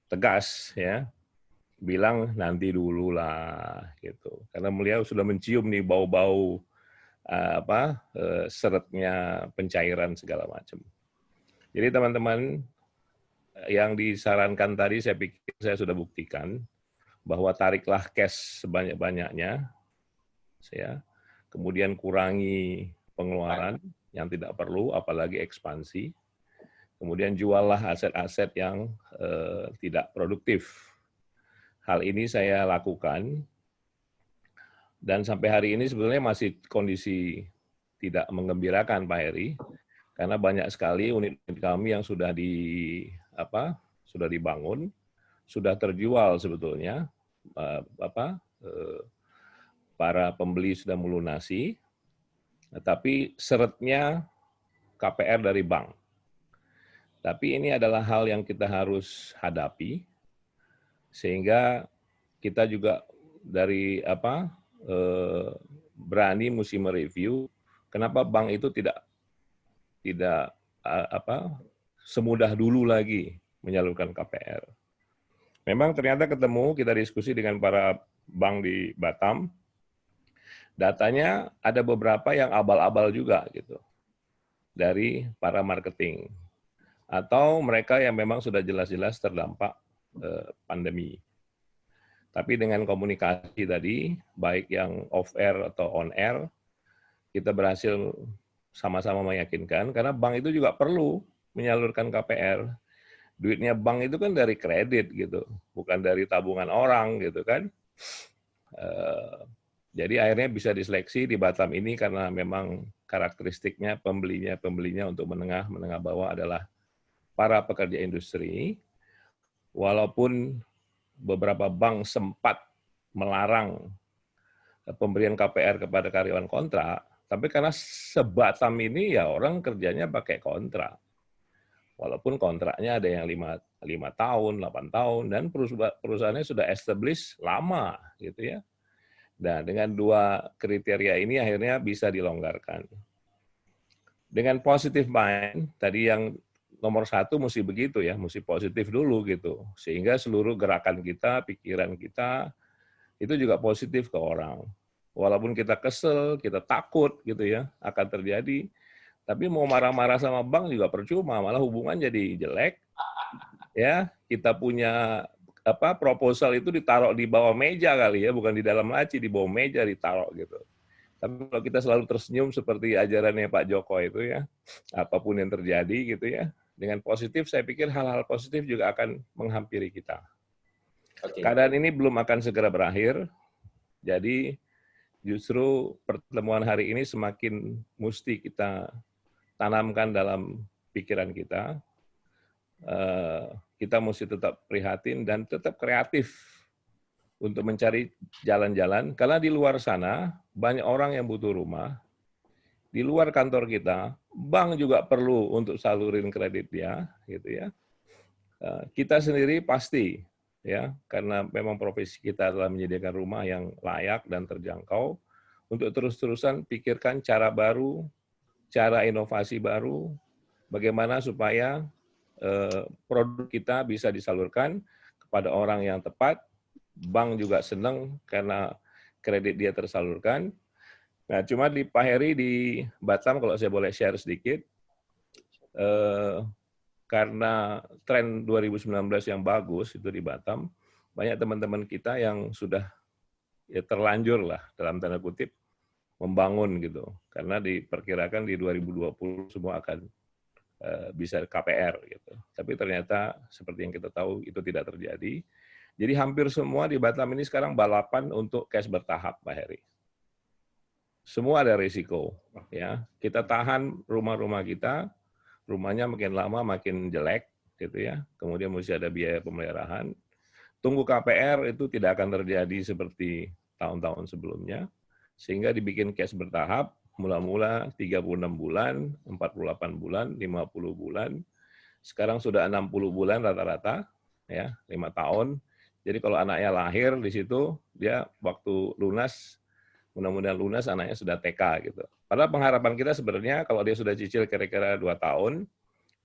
tegas ya bilang nanti dulu lah gitu. Karena beliau sudah mencium nih bau-bau seretnya pencairan segala macam. Jadi teman-teman yang disarankan tadi saya pikir saya sudah buktikan bahwa tariklah cash sebanyak-banyaknya ya. Kemudian kurangi pengeluaran yang tidak perlu, apalagi ekspansi. Kemudian juallah aset-aset yang tidak produktif. Hal ini saya lakukan, dan sampai hari ini sebetulnya masih kondisi tidak menggembirakan, Pak Heri, karena banyak sekali unit kami yang sudah dibangun, sudah terjual sebetulnya, para pembeli sudah melunasi, tapi seretnya KPR dari bank. Tapi ini adalah hal yang kita harus hadapi, sehingga kita juga dari berani mesti mereview kenapa bank itu tidak semudah dulu lagi menyalurkan KPR. Memang ternyata kita diskusi dengan para bank di Batam, datanya ada beberapa yang abal-abal juga gitu dari para marketing atau mereka yang memang sudah jelas-jelas terdampak pandemi. Tapi dengan komunikasi tadi, baik yang off air atau on air, kita berhasil sama-sama meyakinkan karena bank itu juga perlu menyalurkan KPR. Duitnya bank itu kan dari kredit gitu, bukan dari tabungan orang gitu kan. Jadi akhirnya bisa diseleksi di Batam ini karena memang karakteristiknya pembelinya untuk menengah bawah adalah para pekerja industri. Walaupun beberapa bank sempat melarang pemberian KPR kepada karyawan kontrak, tapi karena sebatam ini ya orang kerjanya pakai kontrak. Walaupun kontraknya ada yang 5 tahun, 8 tahun, dan perusahaannya sudah established lama gitu ya. Nah, dengan dua kriteria ini akhirnya bisa dilonggarkan. Dengan positive mind, tadi yang nomor satu mesti begitu ya, mesti positif dulu gitu. Sehingga seluruh gerakan kita, pikiran kita, itu juga positif ke orang. Walaupun kita kesel, kita takut gitu ya, akan terjadi. Tapi mau marah-marah sama bank juga percuma, malah hubungan jadi jelek. Ya, kita punya proposal itu ditaruh di bawah meja kali ya, bukan di dalam laci, di bawah meja ditaruh gitu. Tapi kalau kita selalu tersenyum seperti ajarannya Pak Joko itu ya, apapun yang terjadi gitu ya, dengan positif saya pikir hal-hal positif juga akan menghampiri kita. Keadaan ini belum akan segera berakhir, jadi justru pertemuan hari ini semakin mesti kita tanamkan dalam pikiran kita. Kita mesti tetap prihatin dan tetap kreatif untuk mencari jalan-jalan, karena di luar sana banyak orang yang butuh rumah. Di luar kantor kita, bank juga perlu untuk salurin kredit dia, gitu ya. Kita sendiri pasti, ya, karena memang profesi kita adalah menyediakan rumah yang layak dan terjangkau, untuk terus-terusan pikirkan cara baru, cara inovasi baru, bagaimana supaya produk kita bisa disalurkan kepada orang yang tepat. Bank juga senang karena kredit dia tersalurkan. Nah, cuma di Pak Heri di Batam, kalau saya boleh share sedikit, karena tren 2019 yang bagus itu di Batam, banyak teman-teman kita yang sudah ya terlanjur lah, dalam tanda kutip, membangun gitu. Karena diperkirakan di 2020 semua akan bisa KPR gitu. Tapi ternyata seperti yang kita tahu itu tidak terjadi. Jadi hampir semua di Batam ini sekarang balapan untuk cash bertahap, Pak Heri. Semua ada risiko, ya. Kita tahan rumah-rumah kita, rumahnya makin lama makin jelek, gitu ya. Kemudian mesti ada biaya pemeliharaan. Tunggu KPR itu tidak akan terjadi seperti tahun-tahun sebelumnya, sehingga dibikin cash bertahap, mula-mula 36 bulan, 48 bulan, 50 bulan, sekarang sudah 60 bulan rata-rata, ya, 5 tahun. Jadi kalau anaknya lahir di situ, dia waktu lunas, mudah-mudahan lunas anaknya sudah TK gitu. Padahal pengharapan kita sebenarnya kalau dia sudah cicil kira-kira 2 tahun,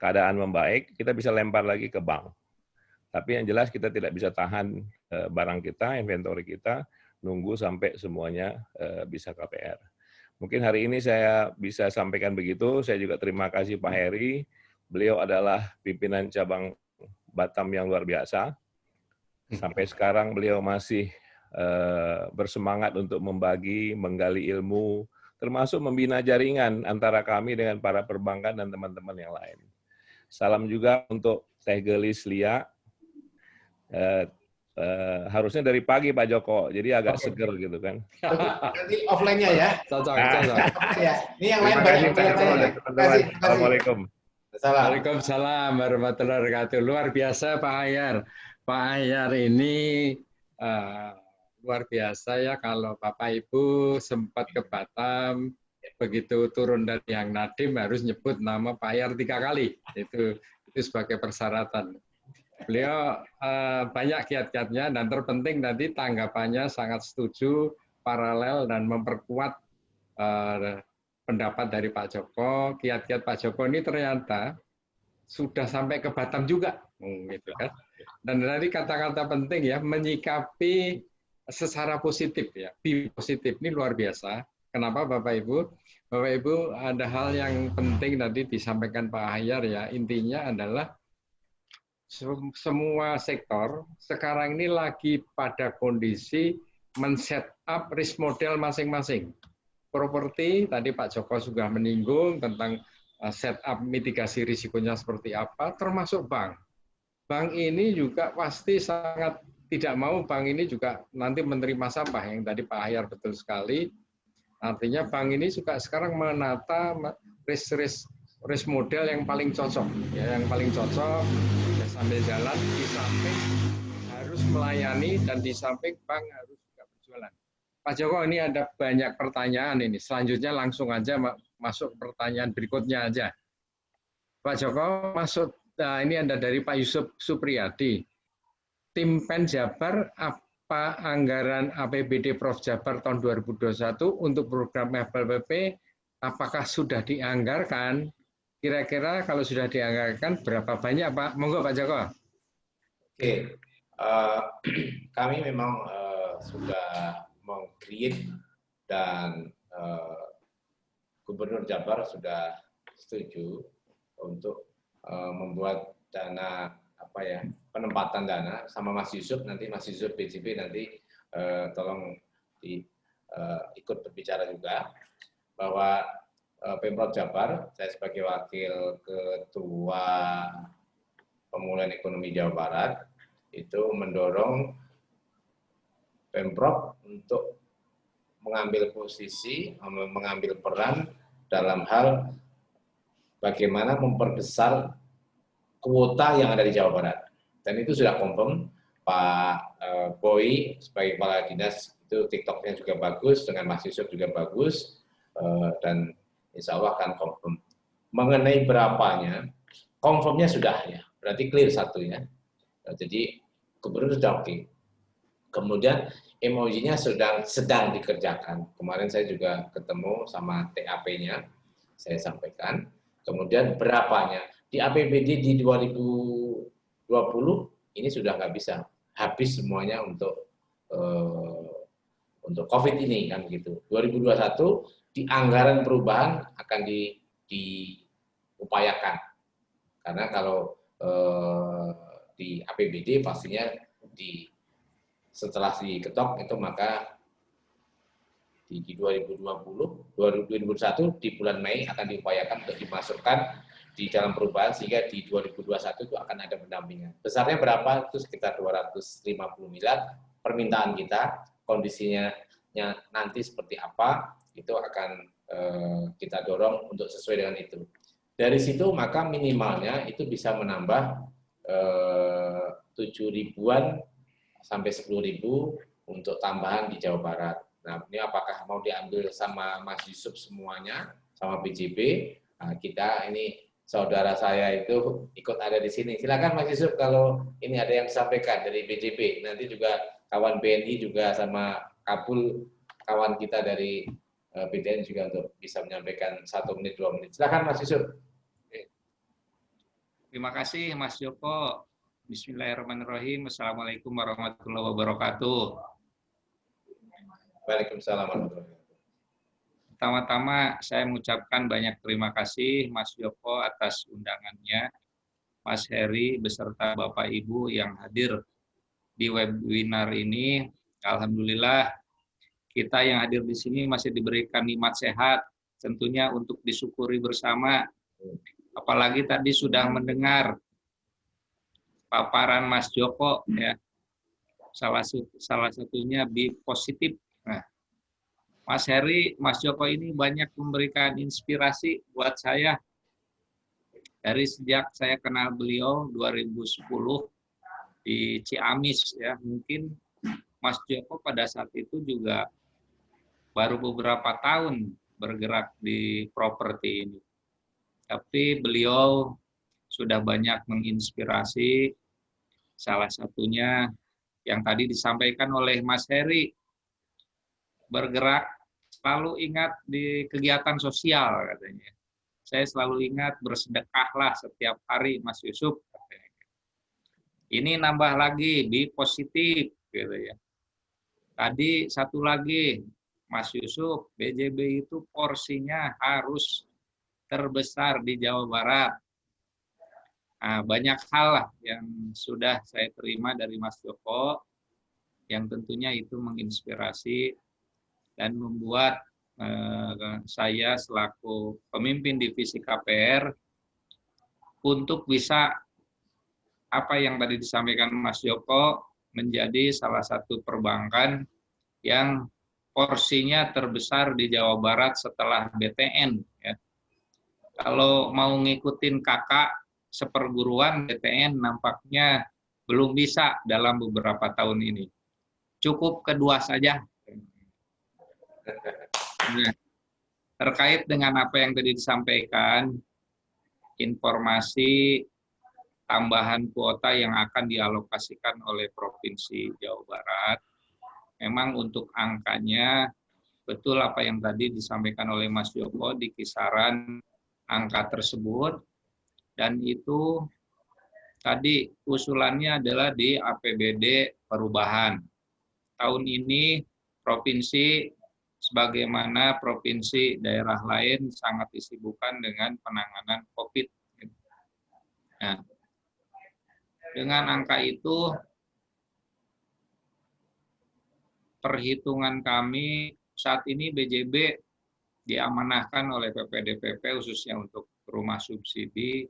keadaan membaik, kita bisa lempar lagi ke bank. Tapi yang jelas kita tidak bisa tahan barang kita, inventory kita, nunggu sampai semuanya bisa KPR. Mungkin hari ini saya bisa sampaikan begitu. Saya juga terima kasih Pak Heri. Beliau adalah pimpinan cabang Batam yang luar biasa. Sampai sekarang beliau masih bersemangat untuk membagi, menggali ilmu, termasuk membina jaringan antara kami dengan para perbankan dan teman-teman yang lain. Salam juga untuk Teh Gelis Lia. Harusnya dari pagi Pak Joko, jadi agak seger gitu kan. Nanti offline-nya ya. Cocok. Ya. Ini yang lain banyak teman-teman. Assalamualaikum. Waalaikumsalam warahmatullahi wabarakatuh. Luar biasa Pak Ahyar. Pak Ahyar ini luar biasa ya, kalau Bapak Ibu sempat ke Batam, begitu turun dari Yang Nadiem harus nyebut nama Pak Ahyar 3 kali. Itu sebagai persyaratan. Beliau banyak kiat-kiatnya, dan terpenting tadi tanggapannya sangat setuju, paralel dan memperkuat pendapat dari Pak Joko. Kiat-kiat Pak Joko ini ternyata sudah sampai ke Batam juga, gitu kan. Dan tadi kata-kata penting ya, menyikapi secara positif ya, be positif ini luar biasa. Kenapa Bapak Ibu? Bapak Ibu, ada hal yang penting tadi disampaikan Pak Ahyar ya, intinya adalah semua sektor sekarang ini lagi pada kondisi men-set up risk model masing-masing. Properti, tadi Pak Joko sudah menyinggung tentang setup mitigasi risikonya seperti apa, termasuk bank. Bank ini juga pasti sangat tidak mau bank ini juga nanti menerima sampah, yang tadi Pak Ahyar betul sekali. Artinya bank ini juga sekarang menata risk model yang paling cocok, ya, yang paling cocok ya, sambil jalan di samping harus melayani dan di samping bank harus juga berjualan. Pak Joko, ini ada banyak pertanyaan ini. Selanjutnya langsung aja masuk pertanyaan berikutnya aja. Pak Joko, masuk. Nah, ini ada dari Pak Yusuf Supriyadi. Tim Pen Jabar, apa anggaran APBD Prof Jabar tahun 2021 untuk program FLPP apakah sudah dianggarkan? Kira-kira kalau sudah dianggarkan berapa banyak, Pak? Monggo Pak Joko. Oke, kami memang sudah meng-create dan Gubernur Jabar sudah setuju untuk membuat dana penempatan dana sama Mas Yusuf, nanti Mas Yusuf BJB nanti tolong ikut berbicara juga bahwa Pemprov Jabar, saya sebagai Wakil Ketua Pemulihan Ekonomi Jawa Barat, itu mendorong Pemprov untuk mengambil posisi, mengambil peran dalam hal bagaimana memperbesar kuota yang ada di Jawa Barat. Dan itu sudah confirm, Pak Boy sebagai Kepala Dinas, itu TikTok-nya juga bagus, dengan Mas Yusuf juga bagus, dan insya Allah akan confirm. Mengenai berapanya, confirmnya sudah ya, berarti clear satu ya. Jadi Gubernur sudah oke. Kemudian emojinya sedang dikerjakan. Kemarin saya juga ketemu sama TAP-nya, saya sampaikan. Kemudian berapanya? Di APBD di 2020 ini sudah nggak bisa, habis semuanya untuk COVID ini kan gitu. 2021 di anggaran perubahan akan diupayakan, karena kalau di APBD pastinya setelah diketok itu maka di 2021 di bulan Mei akan diupayakan untuk dimasukkan di dalam perubahan, sehingga di 2021 itu akan ada pendampingan. Besarnya berapa? Itu sekitar 250 miliar. Permintaan kita, kondisinya nanti seperti apa, itu akan kita dorong untuk sesuai dengan itu. Dari situ maka minimalnya itu bisa menambah 7.000-an sampai 10.000 untuk tambahan di Jawa Barat. Nah, ini apakah mau diambil sama Mas Yusuf semuanya, sama BJB? Nah, kita ini saudara saya itu ikut ada di sini. Silakan Mas Yusuf kalau ini ada yang disampaikan dari BJB. Nanti juga kawan BNI juga sama Kapul, kawan kita dari BDN juga untuk bisa menyampaikan 1 menit, 2 menit. Silakan Mas Yusuf. Terima kasih Mas Joko. Bismillahirrahmanirrahim. Assalamualaikum warahmatullahi wabarakatuh. Waalaikumsalam warahmatullahi wabarakatuh. Pertama-tama saya mengucapkan banyak terima kasih Mas Joko atas undangannya, Mas Heri beserta Bapak Ibu yang hadir di webinar ini. Alhamdulillah kita yang hadir di sini masih diberikan nikmat sehat, tentunya untuk disyukuri bersama. Apalagi tadi sudah mendengar paparan Mas Joko ya, salah satunya be positif. Nah, Mas Heri, Mas Joko ini banyak memberikan inspirasi buat saya dari sejak saya kenal beliau 2010 di Ciamis ya. Mungkin Mas Joko pada saat itu juga baru beberapa tahun bergerak di properti ini. Tapi beliau sudah banyak menginspirasi, salah satunya yang tadi disampaikan oleh Mas Heri, bergerak, selalu ingat di kegiatan sosial katanya. Saya selalu ingat bersedekahlah setiap hari Mas Yusuf. Katanya. Ini nambah lagi, di positif gitu ya. Tadi satu lagi, Mas Yusuf, BJB itu porsinya harus terbesar di Jawa Barat. Nah, banyak hal lah yang sudah saya terima dari Mas Joko, yang tentunya itu menginspirasi dan membuat saya selaku pemimpin divisi KPR untuk bisa apa yang tadi disampaikan Mas Joko menjadi salah satu perbankan yang porsinya terbesar di Jawa Barat setelah BTN. Ya. Kalau mau ngikutin kakak seperguruan, BTN nampaknya belum bisa dalam beberapa tahun ini. Cukup kedua saja. Nah, terkait dengan apa yang tadi disampaikan, informasi tambahan kuota yang akan dialokasikan oleh Provinsi Jawa Barat, memang untuk angkanya betul apa yang tadi disampaikan oleh Mas Joko di kisaran angka tersebut, dan itu tadi usulannya adalah di APBD perubahan. Tahun ini provinsi sebagaimana provinsi daerah lain sangat disibukkan dengan penanganan COVID. Nah, dengan angka itu, perhitungan kami saat ini BJB diamanahkan oleh PPDPP khususnya untuk rumah subsidi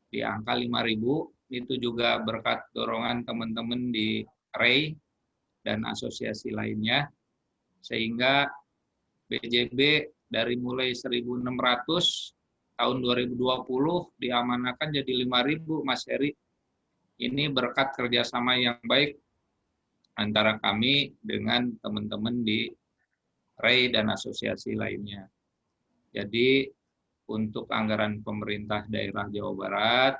di angka 5.000, itu juga berkat dorongan teman-teman di REI dan asosiasi lainnya, sehingga BJB dari mulai 1.600 tahun 2020 diamanahkan jadi 5.000, Mas Heri. Ini berkat kerjasama yang baik antara kami dengan teman-teman di REI dan asosiasi lainnya. Jadi untuk anggaran pemerintah daerah Jawa Barat,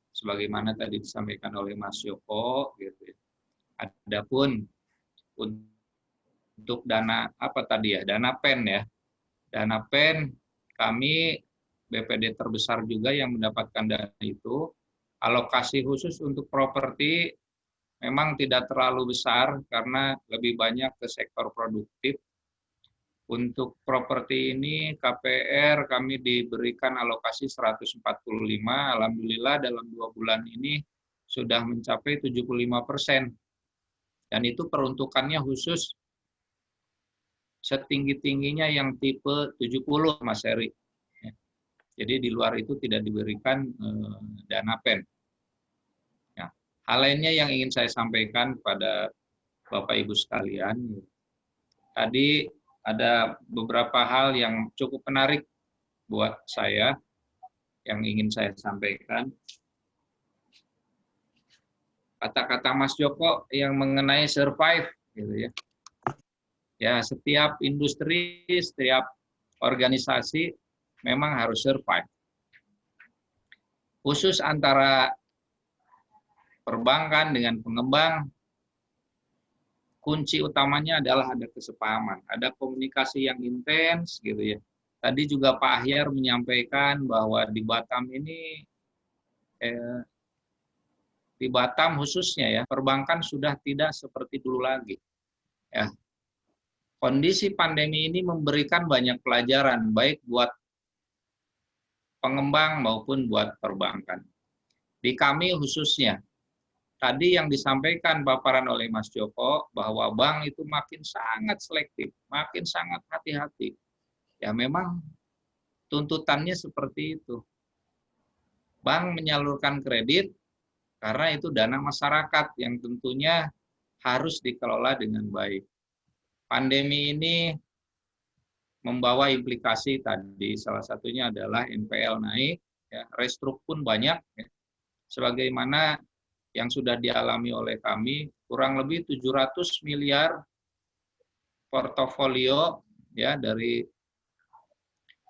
sebagaimana tadi disampaikan oleh Mas Joko, gitu. Adapun untuk dana apa tadi ya, dana PEN ya, dana PEN kami BPD terbesar juga yang mendapatkan dana itu. Alokasi khusus untuk properti memang tidak terlalu besar karena lebih banyak ke sektor produktif. Untuk properti ini KPR kami diberikan alokasi 145, alhamdulillah dalam 2 bulan ini sudah mencapai 75%. Dan itu peruntukannya khusus setinggi-tingginya yang tipe 70, Mas Heri. Jadi di luar itu tidak diberikan dana PEN. Ya. Hal lainnya yang ingin saya sampaikan kepada Bapak Ibu sekalian, tadi ada beberapa hal yang cukup menarik buat saya yang ingin saya sampaikan. Kata-kata Mas Joko yang mengenai survive, gitu ya. Ya, setiap industri, setiap organisasi memang harus survive. Khusus antara perbankan dengan pengembang, kunci utamanya adalah ada kesepahaman, ada komunikasi yang intens, gitu ya. Tadi juga Pak Ahyar menyampaikan bahwa di Batam ini, di Batam khususnya ya, perbankan sudah tidak seperti dulu lagi. Ya, kondisi pandemi ini memberikan banyak pelajaran, baik buat pengembang maupun buat perbankan. Di kami khususnya, tadi yang disampaikan paparan oleh Mas Joko, bahwa bank itu makin sangat selektif, makin sangat hati-hati. Ya memang tuntutannya seperti itu. Bank menyalurkan kredit karena itu dana masyarakat yang tentunya harus dikelola dengan baik. Pandemi ini membawa implikasi tadi, salah satunya adalah NPL naik, ya, restruk pun banyak, ya. Sebagaimana yang sudah dialami oleh kami, kurang lebih 700 miliar portofolio, ya, dari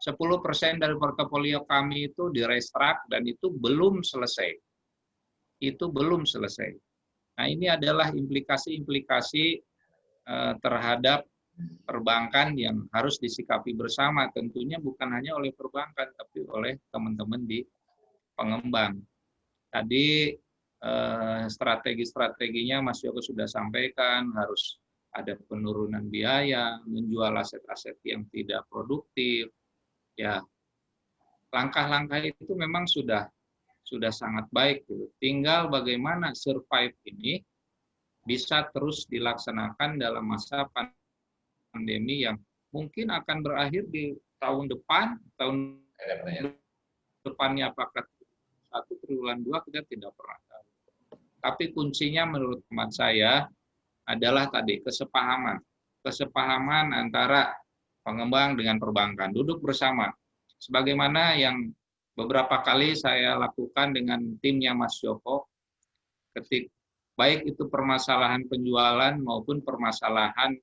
10% dari portofolio kami itu direstruk dan itu belum selesai. Itu belum selesai. Nah, ini adalah implikasi-implikasi terhadap perbankan yang harus disikapi bersama, tentunya bukan hanya oleh perbankan, tapi oleh teman-teman di pengembang. Tadi strategi-strateginya Mas Joko sudah sampaikan, harus ada penurunan biaya, menjual aset-aset yang tidak produktif. Ya, langkah-langkah itu memang sudah sangat baik. Tinggal bagaimana survive ini bisa terus dilaksanakan dalam masa pandemi yang mungkin akan berakhir di tahun depan, tahun depannya apakah 1 triwulan 2 kita tidak pernah tahu. Tapi kuncinya menurut teman saya adalah tadi kesepahaman. Kesepahaman antara pengembang dengan perbankan, duduk bersama. Sebagaimana yang beberapa kali saya lakukan dengan timnya Mas Joko, baik itu permasalahan penjualan maupun permasalahan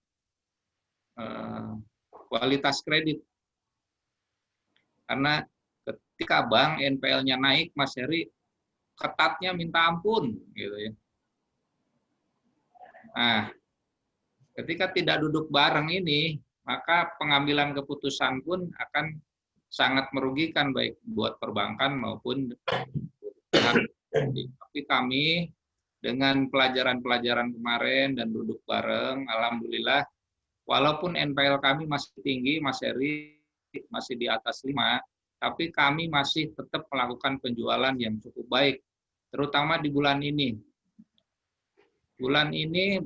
kualitas kredit. Karena ketika bank NPL-nya naik, Mas Heri, ketatnya minta ampun, gitu ya. Nah, ketika tidak duduk bareng ini, maka pengambilan keputusan pun akan sangat merugikan baik buat perbankan maupun pihak. Tapi kami dengan pelajaran-pelajaran kemarin dan duduk bareng, alhamdulillah, walaupun NPL kami masih tinggi, Mas Heri, masih di atas 5, tapi kami masih tetap melakukan penjualan yang cukup baik, terutama di bulan ini. Bulan ini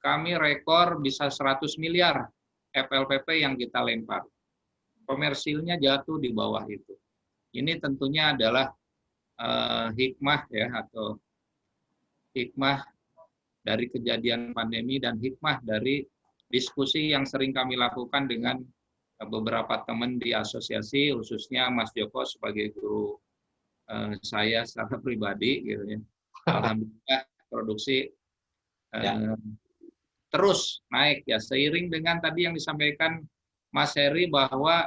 kami rekor bisa 100 miliar FLPP yang kita lempar. Komersilnya jatuh di bawah itu. Ini tentunya adalah hikmah ya, atau hikmah dari kejadian pandemi dan hikmah dari diskusi yang sering kami lakukan dengan beberapa teman di asosiasi, khususnya Mas Joko sebagai guru saya secara pribadi gitu ya. Alhamdulillah produksi terus naik ya, seiring dengan tadi yang disampaikan Mas Heri bahwa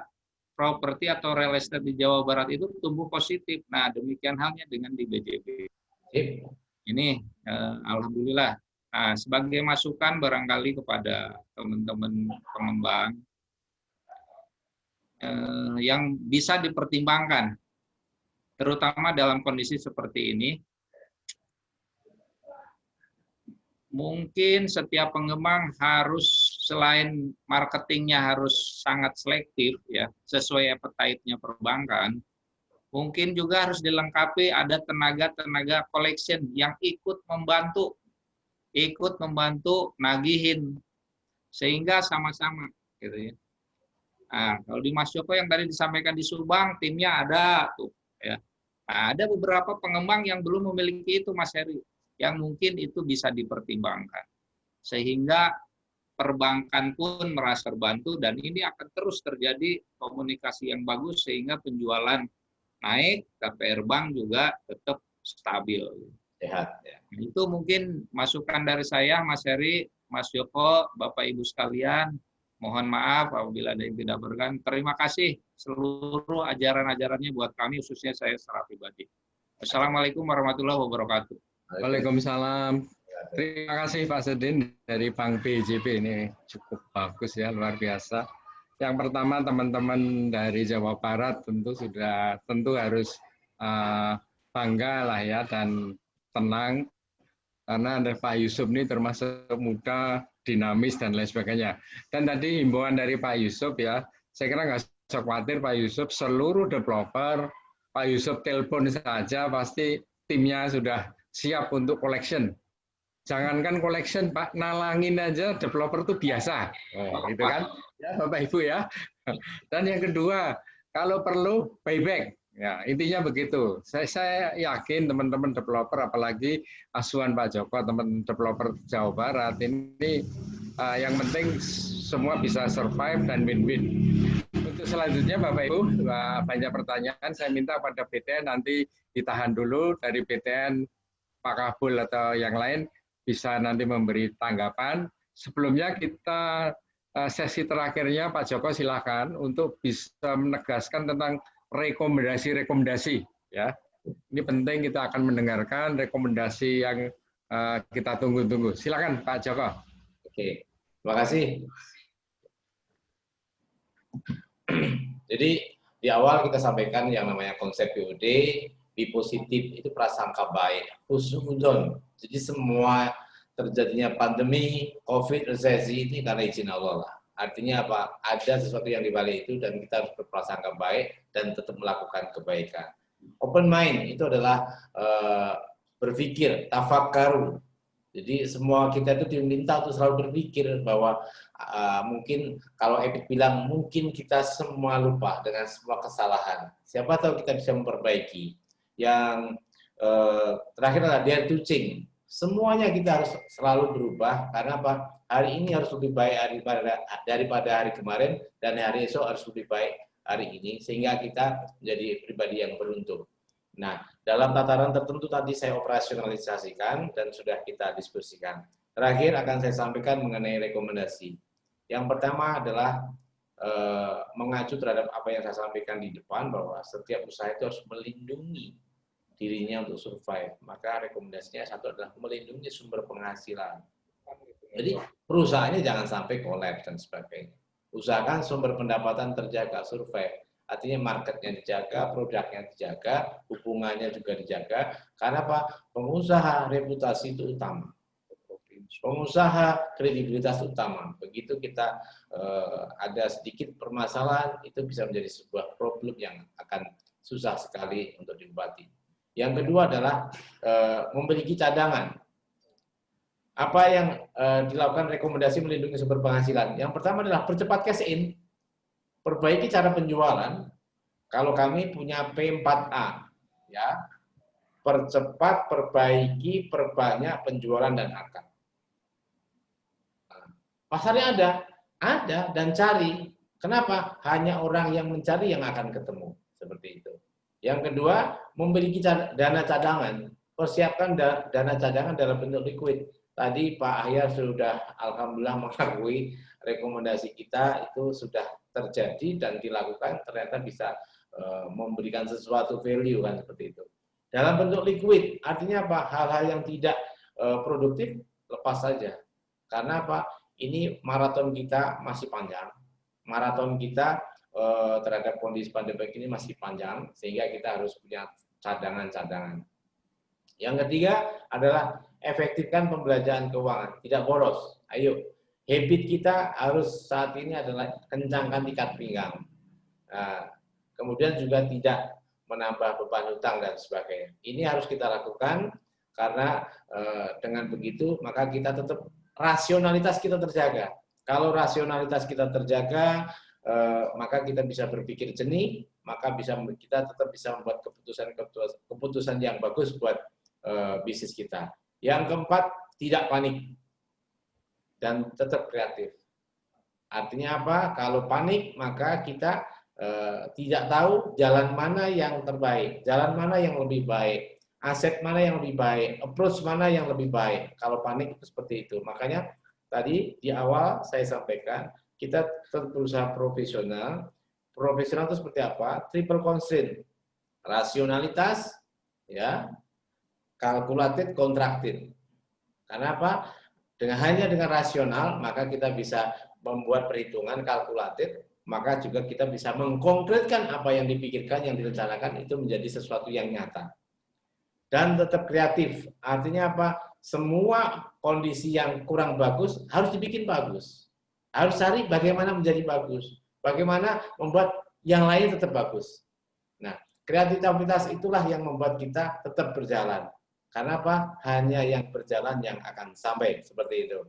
properti atau real estate di Jawa Barat itu tumbuh positif. Nah, demikian halnya dengan di BJB. Ini alhamdulillah. Nah, sebagai masukan barangkali kepada teman-teman pengembang yang bisa dipertimbangkan, terutama dalam kondisi seperti ini. Mungkin setiap pengembang harus, selain marketingnya harus sangat selektif ya, sesuai appetite-nya perbankan, mungkin juga harus dilengkapi ada tenaga-tenaga collection yang ikut membantu nagihin, sehingga sama-sama gitu ya. Nah, kalau di Mas Joko yang tadi disampaikan di Subang, timnya ada tuh ya. Nah, ada beberapa pengembang yang belum memiliki itu, Mas Heri, yang mungkin itu bisa dipertimbangkan. Sehingga perbankan pun merasa terbantu dan ini akan terus terjadi komunikasi yang bagus sehingga penjualan naik, KPR Bank juga tetap stabil. Sehat ya. Itu mungkin masukan dari saya, Mas Heri, Mas Joko, Bapak Ibu sekalian. Mohon maaf apabila ada yang tidak berkenan. Terima kasih seluruh ajaran-ajarannya buat kami, khususnya saya secara pribadi. Assalamualaikum warahmatullahi wabarakatuh. Waalaikumsalam. Terima kasih Pak Sudin dari Bank BJB, ini cukup bagus ya, luar biasa. Yang pertama teman-teman dari Jawa Barat tentu harus bangga lah ya dan tenang karena ada Pak Yusuf ini termasuk muda, dinamis dan lain sebagainya. Dan tadi himbauan dari Pak Yusuf ya, saya kira nggak usah khawatir Pak Yusuf, seluruh developer Pak Yusuf telepon saja pasti timnya sudah siap untuk collection. Jangankan collection, Pak, nalangin aja developer itu biasa. Gitu kan, ya, Bapak Ibu ya. Dan yang kedua, kalau perlu payback. Ya, intinya begitu. Saya yakin teman-teman developer, apalagi asuhan Pak Joko, teman developer Jawa Barat, ini yang penting semua bisa survive dan win-win. Untuk selanjutnya, Bapak Ibu, banyak pertanyaan. Saya minta pada BTN nanti ditahan dulu, dari BTN Pak Kabul atau yang lain bisa nanti memberi tanggapan. Sebelumnya kita sesi terakhirnya Pak Joko silakan untuk bisa menegaskan tentang rekomendasi-rekomendasi ya. Ini penting, kita akan mendengarkan rekomendasi yang kita tunggu-tunggu. Silakan Pak Joko. Oke, terima kasih. Jadi di awal kita sampaikan yang namanya konsep BOD, be positif itu prasangka baik, husnuzon. Jadi semua terjadinya pandemi, COVID, resesi ini karena izin Allah lah. Artinya apa? Ada sesuatu yang dibalik itu dan kita harus berprasangka baik dan tetap melakukan kebaikan. Open mind itu adalah berpikir, tafakkaru. Jadi semua kita itu diminta untuk selalu berpikir bahwa mungkin kalau Epik bilang mungkin kita semua lupa dengan semua kesalahan. Siapa tahu kita bisa memperbaiki. Yang terakhir adalah dare to change. Semuanya kita harus selalu berubah karena apa? Hari ini harus lebih baik daripada hari kemarin dan hari esok harus lebih baik hari ini sehingga kita menjadi pribadi yang beruntung. Nah, dalam tataran tertentu tadi saya operasionalisasikan dan sudah kita diskusikan. Terakhir akan saya sampaikan mengenai rekomendasi. Yang pertama adalah mengacu terhadap apa yang saya sampaikan di depan bahwa setiap usaha itu harus melindungi dirinya untuk survive. Maka rekomendasinya satu adalah melindungi sumber penghasilan. Jadi perusahaannya jangan sampai kolaps dan sebagainya. Usahakan sumber pendapatan terjaga, survei. Artinya marketnya dijaga, produknya dijaga, hubungannya juga dijaga. Karena apa? Pengusaha reputasi itu utama. Pengusaha kredibilitas utama. Begitu kita ada sedikit permasalahan, itu bisa menjadi sebuah problem yang akan susah sekali untuk diobati. Yang kedua adalah memiliki cadangan. Apa yang dilakukan rekomendasi melindungi sumber penghasilan? Yang pertama adalah percepat cash in. Perbaiki cara penjualan. Kalau kami punya P4A, ya, percepat, perbaiki, perbanyak penjualan dan akad. Nah, pasarnya ada dan cari. Kenapa? Hanya orang yang mencari yang akan ketemu, seperti itu. Yang kedua, memiliki dana cadangan. Persiapkan dana cadangan dalam bentuk liquid. Tadi Pak Ahyar sudah alhamdulillah mengakui rekomendasi kita itu sudah terjadi dan dilakukan, ternyata bisa memberikan sesuatu value kan seperti itu. Dalam bentuk liquid, artinya apa? Hal-hal yang tidak produktif lepas saja. Karena apa? Ini maraton kita masih panjang. Maraton kita terhadap kondisi pandemi ini masih panjang, sehingga kita harus punya cadangan-cadangan. Yang ketiga adalah efektifkan pembelanjaan keuangan, tidak boros. Ayo, habit kita harus saat ini adalah kencangkan ikat pinggang. Nah, kemudian juga tidak menambah beban hutang dan sebagainya. Ini harus kita lakukan karena dengan begitu maka kita tetap rasionalitas kita terjaga. Kalau rasionalitas kita terjaga, maka kita bisa berpikir jernih, maka kita tetap bisa membuat keputusan yang bagus buat bisnis kita. Yang keempat, tidak panik dan tetap kreatif. Artinya apa? Kalau panik, maka kita tidak tahu jalan mana yang terbaik, jalan mana yang lebih baik, aset mana yang lebih baik, approach mana yang lebih baik. Kalau panik itu seperti itu. Makanya tadi di awal saya sampaikan, kita tetap berusaha profesional. Profesional itu seperti apa? Triple constraint. Rasionalitas, ya, calculated, contracted. Karena apa? Hanya dengan rasional, maka kita bisa membuat perhitungan kalkulatif, maka juga kita bisa mengkonkretkan apa yang dipikirkan, yang direncanakan, itu menjadi sesuatu yang nyata. Dan tetap kreatif. Artinya apa? Semua kondisi yang kurang bagus harus dibikin bagus. Harus cari bagaimana menjadi bagus. Bagaimana membuat yang lain tetap bagus. Nah, kreativitas itulah yang membuat kita tetap berjalan. Karena apa? Hanya yang berjalan yang akan sampai, seperti itu.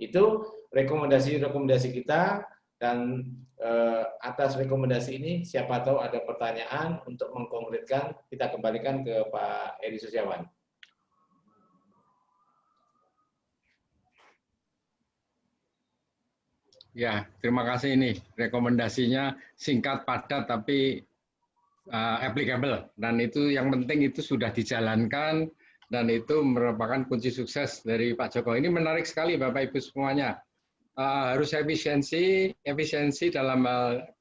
Itu rekomendasi-rekomendasi kita, dan atas rekomendasi ini siapa tahu ada pertanyaan untuk mengkonkretkan, kita kembalikan ke Pak Edi Susiawan. Ya, terima kasih. Ini rekomendasinya singkat, padat, tapi applicable. Dan itu yang penting itu sudah dijalankan, dan itu merupakan kunci sukses dari Pak Joko. Ini menarik sekali Bapak Ibu semuanya. Harus efisiensi dalam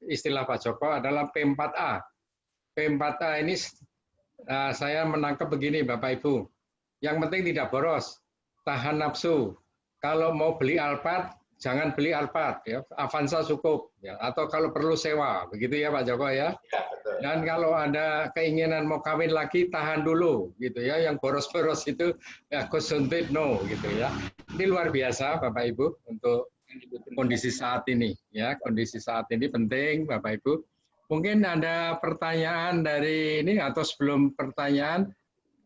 istilah Pak Joko adalah P4A. P4A ini saya menangkap begini Bapak Ibu. Yang penting tidak boros, tahan nafsu. Kalau mau beli Alphard, jangan beli Alphard, ya. Avanza cukup, ya. Atau kalau perlu sewa, begitu ya Pak Joko ya. Ya, betul. Dan kalau ada keinginan mau kawin lagi, tahan dulu, gitu ya. Yang boros-boros itu ya concentrate no, gitu ya. Ini luar biasa Bapak Ibu untuk kondisi saat ini, ya. Kondisi saat ini penting Bapak Ibu. Mungkin ada pertanyaan dari ini, atau sebelum pertanyaan,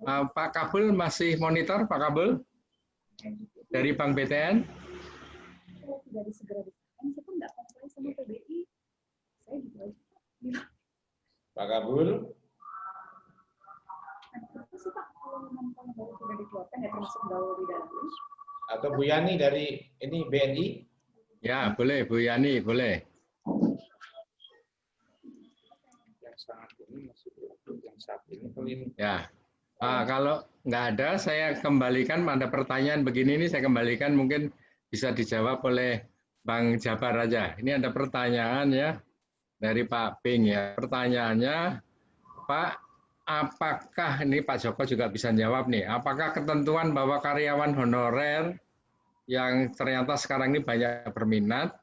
Pak Kabul masih monitor, Pak Kabul dari Bank BTN. Dari segera disahkan, saya pun nggak komplain sama PBI. Saya gitu aja. Pak Kabul. Apa sih Pak, kalau memang baru sudah dikeluarkan, ya termasuk gaul di dalamnya? Atau Bu Yani dari ini BNI? Ya, boleh Bu Yani, boleh. Yang saat ini masih yang saat ini. Ya, kalau nggak ada, saya kembalikan. Ada pertanyaan begini nih, saya kembalikan, mungkin bisa dijawab oleh Bang Jabar aja. Ini ada pertanyaan ya dari Pak Bing ya. Pertanyaannya, Pak, apakah ini Pak Joko juga bisa jawab nih? Apakah ketentuan bahwa karyawan honorer yang ternyata sekarang ini banyak berminat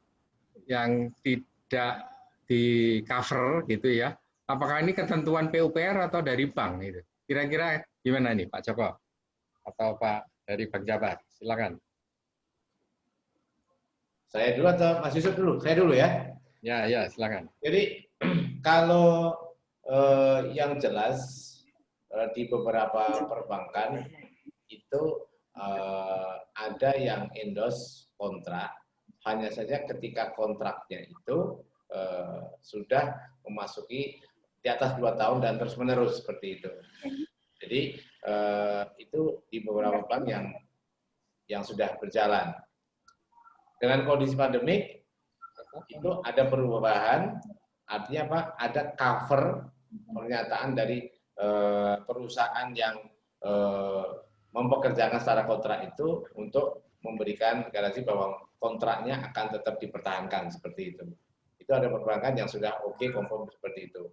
yang tidak di cover gitu ya. Apakah ini ketentuan PUPR atau dari bank itu? Kira-kira gimana nih Pak Joko atau Pak dari Bank Jabar? Silakan. Saya dulu atau Mas Yusuf dulu? Saya dulu ya. Ya, silakan. Jadi kalau yang jelas di beberapa perbankan itu ada yang endorse kontrak, hanya saja ketika kontraknya itu sudah memasuki di atas 2 tahun dan terus menerus seperti itu. Jadi itu di beberapa bank yang sudah berjalan. Dengan kondisi pandemik itu ada perubahan, artinya apa? Ada cover pernyataan dari perusahaan yang mempekerjakan secara kontrak itu untuk memberikan garansi bahwa kontraknya akan tetap dipertahankan seperti itu. Itu ada perbankan yang sudah oke konform seperti itu.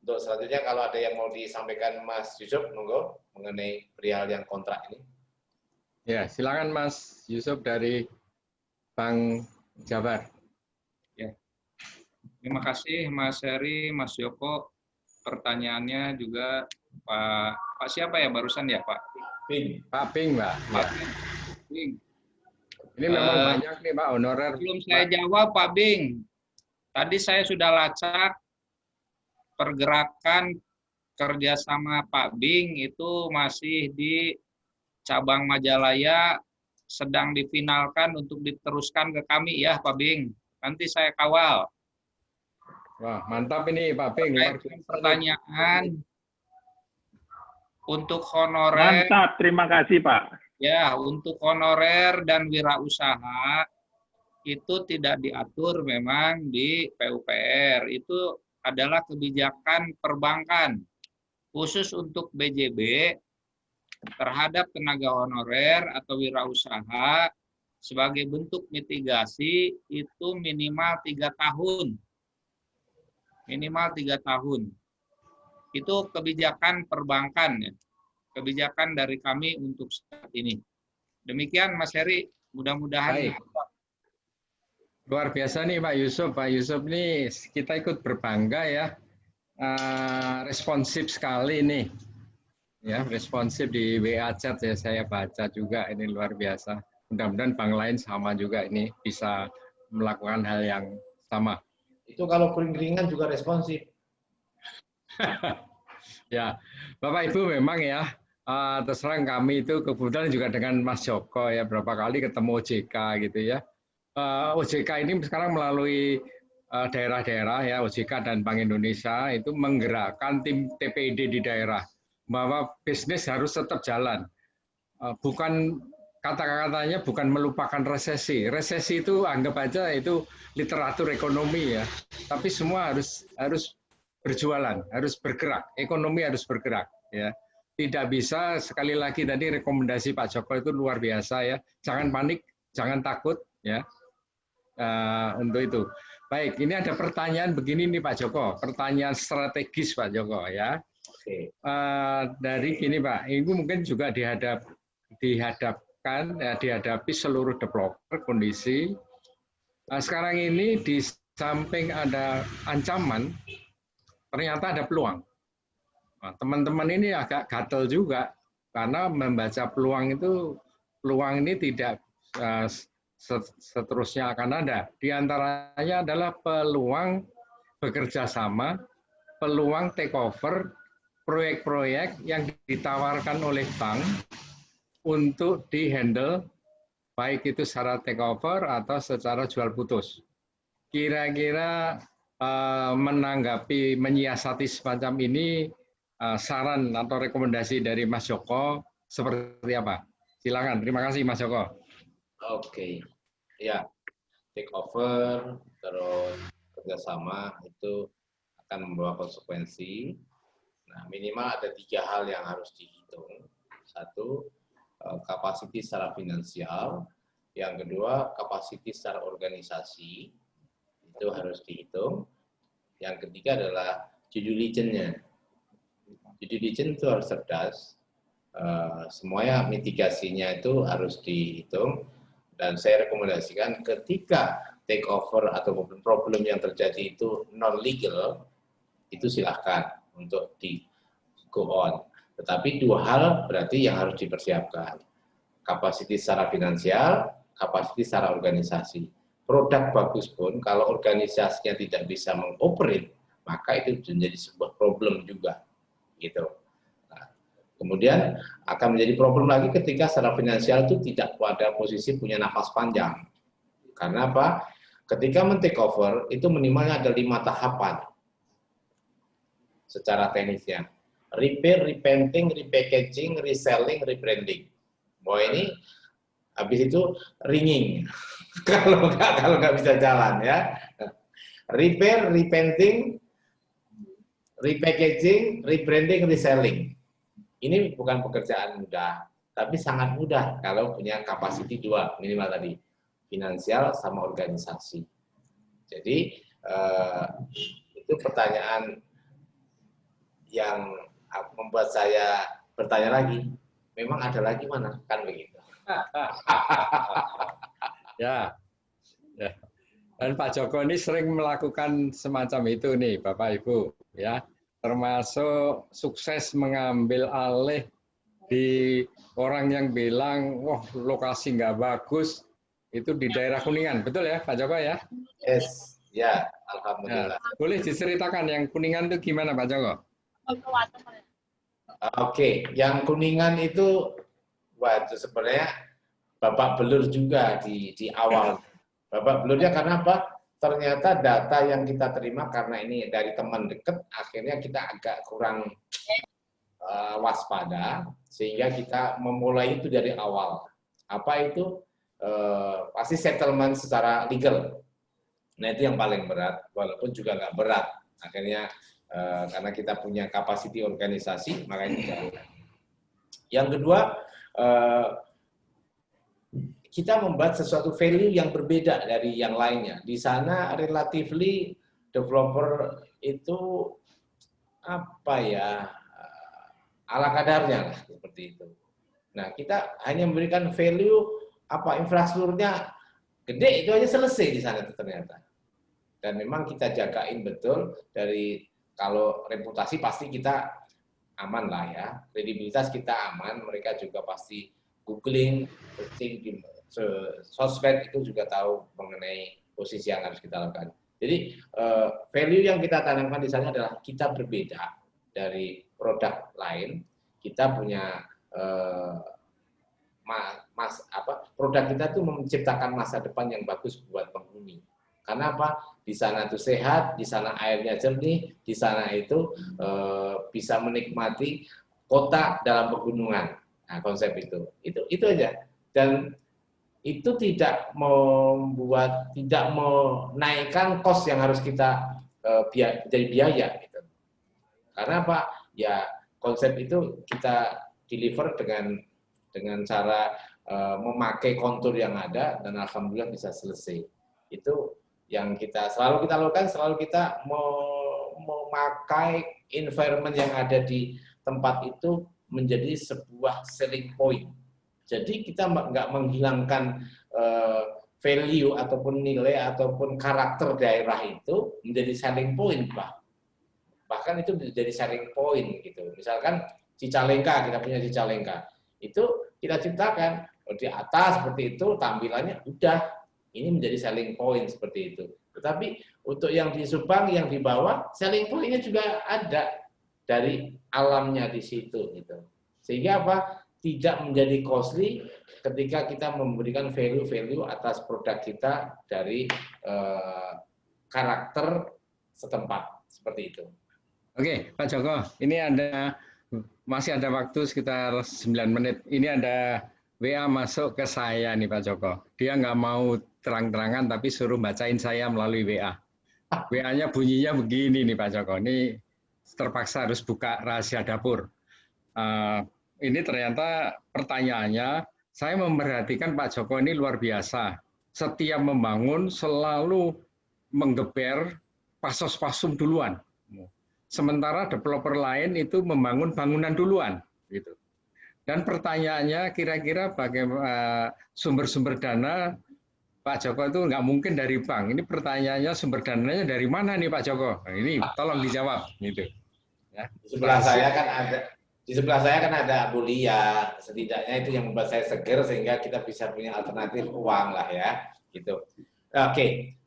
Untuk selanjutnya kalau ada yang mau disampaikan Mas Yusuf, monggo mengenai perihal yang kontrak ini. Ya, silakan Mas Yusuf dari Bank Jabar. Ya. Terima kasih Mas Heri, Mas Joko. Pertanyaannya juga Pak siapa ya barusan ya Pak? Ping. Pak Ping, Mbak. Pak Bing. Ini memang banyak nih Pak honorer. Belum saya jawab Pak Bing. Tadi saya sudah lacak pergerakan kerjasama Pak Bing itu masih di cabang Majalaya, sedang difinalkan untuk diteruskan ke kami ya Pak Bing. Nanti saya kawal. Wah, mantap ini Pak Bing. Pertanyaan untuk honorer. Mantap, terima kasih Pak. Ya, untuk honorer dan wirausaha itu tidak diatur memang di PUPR. Itu adalah kebijakan perbankan. Khusus untuk BJB terhadap tenaga honorer atau wirausaha sebagai bentuk mitigasi itu minimal 3 tahun. Minimal 3 tahun. Itu kebijakan perbankan ya. Kebijakan dari kami untuk saat ini. Demikian Mas Heri, mudah-mudahan. Baik. Luar biasa nih Pak Yusuf. Pak Yusuf nih kita ikut berbangga ya. Responsif sekali nih. Ya, responsif di WA chat ya saya baca juga, ini luar biasa. Mudah-mudahan bank lain sama juga ini bisa melakukan hal yang sama. Itu kalau kering-keringan juga responsif. Ya, Bapak Ibu memang ya, terserang kami itu kebetulan juga dengan Mas Joko ya, berapa kali ketemu OJK gitu ya. OJK ini sekarang melalui daerah-daerah ya, OJK dan Bank Indonesia itu menggerakkan tim TPID di daerah, bahwa bisnis harus tetap jalan. Bukan kata-katanya bukan melupakan resesi. Resesi itu anggap aja itu literatur ekonomi ya. Tapi semua harus berjualan, harus bergerak. Ekonomi harus bergerak ya. Tidak bisa, sekali lagi tadi rekomendasi Pak Joko itu luar biasa ya. Jangan panik, jangan takut ya. Untuk itu. Baik, ini ada pertanyaan begini nih Pak Joko. Pertanyaan strategis Pak Joko ya. Dari gini Pak, ini mungkin juga dihadapi seluruh developer kondisi. Sekarang ini di samping ada ancaman, ternyata ada peluang. Teman-teman ini agak gatel juga karena membaca peluang itu, peluang ini tidak seterusnya akan ada. Di antaranya adalah peluang bekerja sama, peluang take over, proyek-proyek yang ditawarkan oleh bank untuk di-handle, baik itu secara take over atau secara jual putus. Kira-kira menanggapi, menyiasati semacam ini, saran atau rekomendasi dari Mas Joko seperti apa? Silakan, terima kasih Mas Joko. Oke, ya, take over, terus kerjasama itu akan membawa konsekuensi. Nah, minimal ada 3 hal yang harus dihitung. 1, kapasiti secara finansial. Yang kedua, kapasiti secara organisasi. Itu harus dihitung. Yang ketiga adalah due diligence-nya. Due diligence itu harus cerdas. Semuanya mitigasinya itu harus dihitung. Dan saya rekomendasikan ketika take over atau problem yang terjadi itu non legal, itu silahkan untuk di go on. Tetapi dua hal berarti yang harus dipersiapkan. Kapasitas secara finansial, kapasitas secara organisasi. Produk bagus pun kalau organisasinya tidak bisa mengoperate, maka itu menjadi sebuah problem juga. Gitu. Nah, kemudian akan menjadi problem lagi ketika secara finansial itu tidak pada posisi punya nafas panjang. Karena apa? Ketika men-take over, itu minimalnya ada 5 tahapan secara teknisnya. Repair, repainting, repackaging, reselling, rebranding. Bahwa ini habis itu ringing. kalau nggak bisa jalan ya. Repair, repainting, repackaging, rebranding, reselling. Ini bukan pekerjaan mudah, tapi sangat mudah kalau punya kapasiti 2 minimal tadi, finansial sama organisasi. Jadi itu pertanyaan yang membuat saya bertanya lagi, memang ada lagi mana? Kan begitu. Ya. Dan Pak Joko ini sering melakukan semacam itu nih, Bapak Ibu, ya. Termasuk sukses mengambil alih di orang yang bilang, wah lokasi nggak bagus, itu di daerah Kuningan, betul ya Pak Joko ya? Yes, ya, alhamdulillah. Ya, boleh diceritakan yang Kuningan itu gimana Pak Joko? Oke, yang Kuningan itu, wah itu sebenarnya babak belur juga di awal. Babak belurnya karena apa? Ternyata data yang kita terima karena ini dari teman dekat, akhirnya kita agak kurang waspada, sehingga kita memulai itu dari awal. Apa itu? Pasti settlement secara legal. Nah itu yang paling berat, walaupun juga nggak berat. Akhirnya karena kita punya kapasiti organisasi, makanya kita lakukan. Yang kedua, kita membuat sesuatu value yang berbeda dari yang lainnya. Di sana relatively developer itu apa ya, ala kadarnya lah seperti itu. Nah kita hanya memberikan value apa infrastrukturnya gede, itu aja selesai di sana ternyata. Dan memang kita jagain betul dari kalau reputasi pasti kita aman lah ya, kredibilitas kita aman, mereka juga pasti googling, searching di sosmed itu juga tahu mengenai posisi yang harus kita lakukan. Jadi value yang kita tanamkan di sana adalah kita berbeda dari produk lain, kita punya produk kita tuh menciptakan masa depan yang bagus buat penghuni. Karena apa? Di sana itu sehat, di sana airnya jernih, di sana itu bisa menikmati kota dalam pegunungan. Nah, konsep itu aja. Dan itu tidak menaikkan kos yang harus kita jadi biaya. Gitu. Karena apa? Ya konsep itu kita deliver dengan cara memakai kontur yang ada dan alhamdulillah bisa selesai. Itu yang selalu kita lakukan, selalu kita memakai environment yang ada di tempat itu menjadi sebuah selling point. Jadi kita nggak menghilangkan value ataupun nilai ataupun karakter daerah itu menjadi selling point, Pak. Bahkan itu menjadi selling point gitu. Misalkan Cicalengka, kita punya Cicalengka. Itu kita ciptakan di atas seperti itu tampilannya udah ini menjadi selling point seperti itu. Tetapi untuk yang di Subang, yang di bawah, selling point-nya juga ada dari alamnya di situ gitu. Sehingga apa? Tidak menjadi costly ketika kita memberikan value-value atas produk kita dari karakter setempat seperti itu. Oke, Pak Joko, ini masih ada waktu sekitar 9 menit. Ini ada WA masuk ke saya nih Pak Joko. Dia nggak mau terang-terangan tapi suruh bacain saya melalui WA. WA-nya bunyinya begini nih Pak Joko. Ini terpaksa harus buka rahasia dapur. Ini ternyata pertanyaannya, saya memperhatikan Pak Joko ini luar biasa. Setiap membangun selalu menggeber pasos-pasum duluan. Sementara developer lain itu membangun bangunan duluan. Gitu. Dan pertanyaannya kira-kira bagaimana sumber-sumber dana Pak Joko itu nggak mungkin dari bank. Ini pertanyaannya sumber dananya dari mana nih Pak Joko? Nah, ini tolong dijawab gitu. Ya. Di sebelah saya kan ada Bu Lia. Setidaknya itu yang membuat saya seger sehingga kita bisa punya alternatif uang lah ya, gitu. Oke.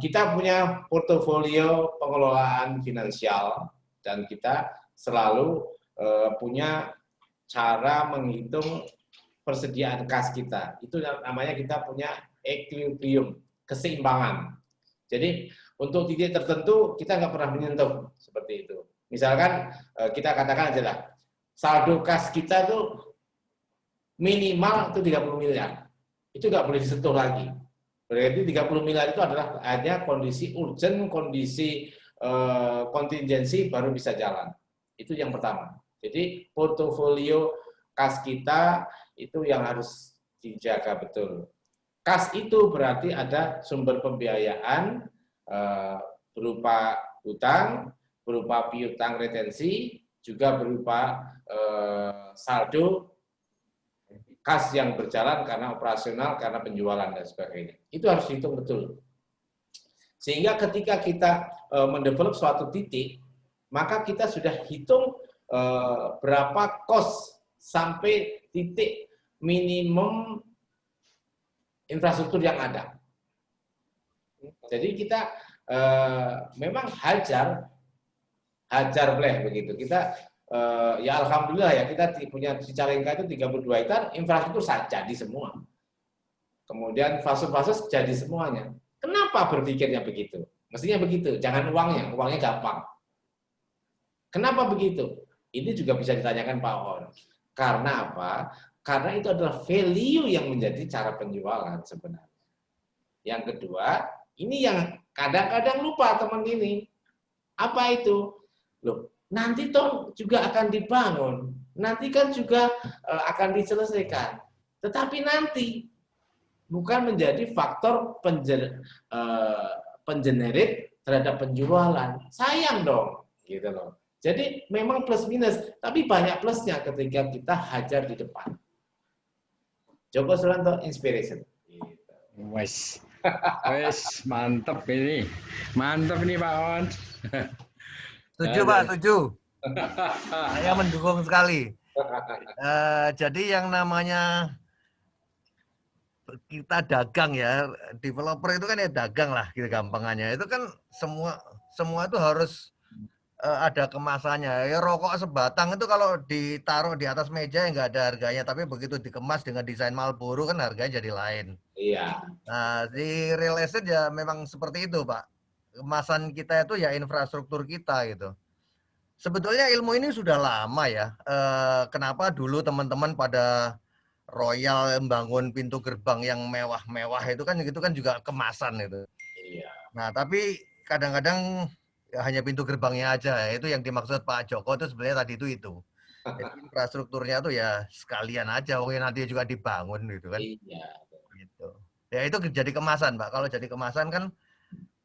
Kita punya portofolio pengelolaan finansial dan kita selalu punya cara menghitung persediaan kas kita. Itu namanya kita punya equilibrium, keseimbangan. Jadi untuk titik tertentu kita nggak pernah menyentuh seperti itu. Misalkan kita katakan aja lah, saldo kas kita tuh minimal itu 30 miliar. Itu nggak boleh disentuh lagi. Berarti 30 miliar itu adalah hanya kondisi urgent, kondisi kontingensi baru bisa jalan. Itu yang pertama. Jadi portofolio kas kita itu yang harus dijaga betul. Kas itu berarti ada sumber pembiayaan berupa hutang, berupa piutang retensi, juga berupa saldo kas yang berjalan karena operasional, karena penjualan dan sebagainya. Itu harus dihitung betul. Sehingga ketika kita mendevelop suatu titik, maka kita sudah hitung berapa cost sampai titik minimum infrastruktur yang ada. Jadi kita memang hajar boleh begitu. Kita ya alhamdulillah ya kita punya Cicalengka itu 32 hektar, infrastruktur jadi semua. Kemudian fase-fase jadi semuanya. Kenapa berpikirnya begitu? Mestinya begitu, jangan uangnya gampang. Kenapa begitu? Ini juga bisa ditanyakan Pak On. Karena apa? Karena itu adalah value yang menjadi cara penjualan sebenarnya. Yang kedua, ini yang kadang-kadang lupa teman ini. Apa itu? Loh, nanti toh juga akan dibangun, nanti kan juga akan diselesaikan. Tetapi nanti bukan menjadi faktor pengenerit terhadap penjualan. Sayang dong, gitu loh. Jadi memang plus minus, tapi banyak plusnya ketika kita hajar di depan. Joko Suranto inspiration. Wes, mantep ini Pak On. Setuju Pak, setuju. Saya mendukung sekali. Jadi yang namanya kita dagang ya, developer itu kan ya dagang lah, gitu gampangannya. Itu kan semua itu harus ada kemasannya. Ya rokok sebatang itu kalau ditaruh di atas meja ya nggak ada harganya, tapi begitu dikemas dengan desain Marlboro kan harganya jadi lain. Iya. Nah, di real estate ya memang seperti itu, Pak. Kemasan kita itu ya infrastruktur kita gitu. Sebetulnya ilmu ini sudah lama ya. Kenapa dulu teman-teman pada Royal membangun pintu gerbang yang mewah-mewah itu kan juga kemasan itu. Iya. Nah, tapi kadang-kadang ya hanya pintu gerbangnya aja. Itu yang dimaksud Pak Joko itu sebenarnya tadi itu. Jadi infrastrukturnya tuh ya sekalian aja, mungkin nanti juga dibangun gitu kan. Iya. Gitu. Ya itu jadi kemasan, Pak. Kalau jadi kemasan kan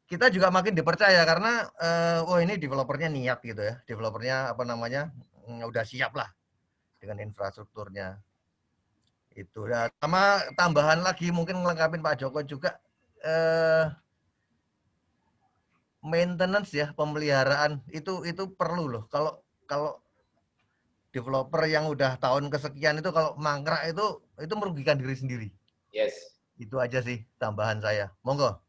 kita juga makin dipercaya karena ini developernya niat gitu ya. Developernya udah siap lah dengan infrastrukturnya. Itu. Ya, sama tambahan lagi mungkin ngelengkapin Pak Joko juga maintenance ya, pemeliharaan itu perlu loh. Kalau developer yang udah tahun kesekian itu kalau mangkrak itu merugikan diri sendiri. Yes. Itu aja sih tambahan saya. Monggo.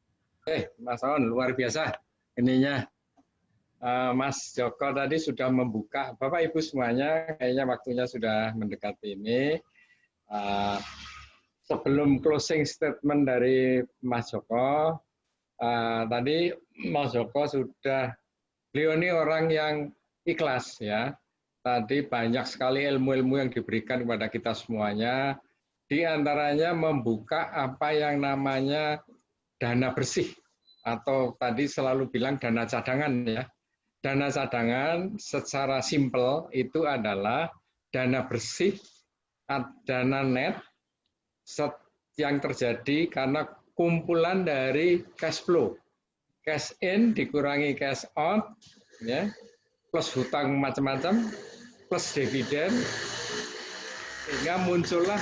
Mas On, luar biasa ininya. Mas Joko tadi sudah membuka, Bapak Ibu semuanya kayaknya waktunya sudah mendekati ini. Sebelum closing statement dari Mas Joko, tadi Mas Joko beliau ini orang yang ikhlas ya. Tadi banyak sekali ilmu-ilmu yang diberikan kepada kita semuanya. Di antaranya membuka apa yang namanya dana bersih atau tadi selalu bilang dana cadangan ya. Dana cadangan secara simpel itu adalah dana bersih, dana net yang terjadi karena kumpulan dari cash flow. Cash in dikurangi cash out, ya, plus hutang macam-macam, plus dividen, sehingga muncullah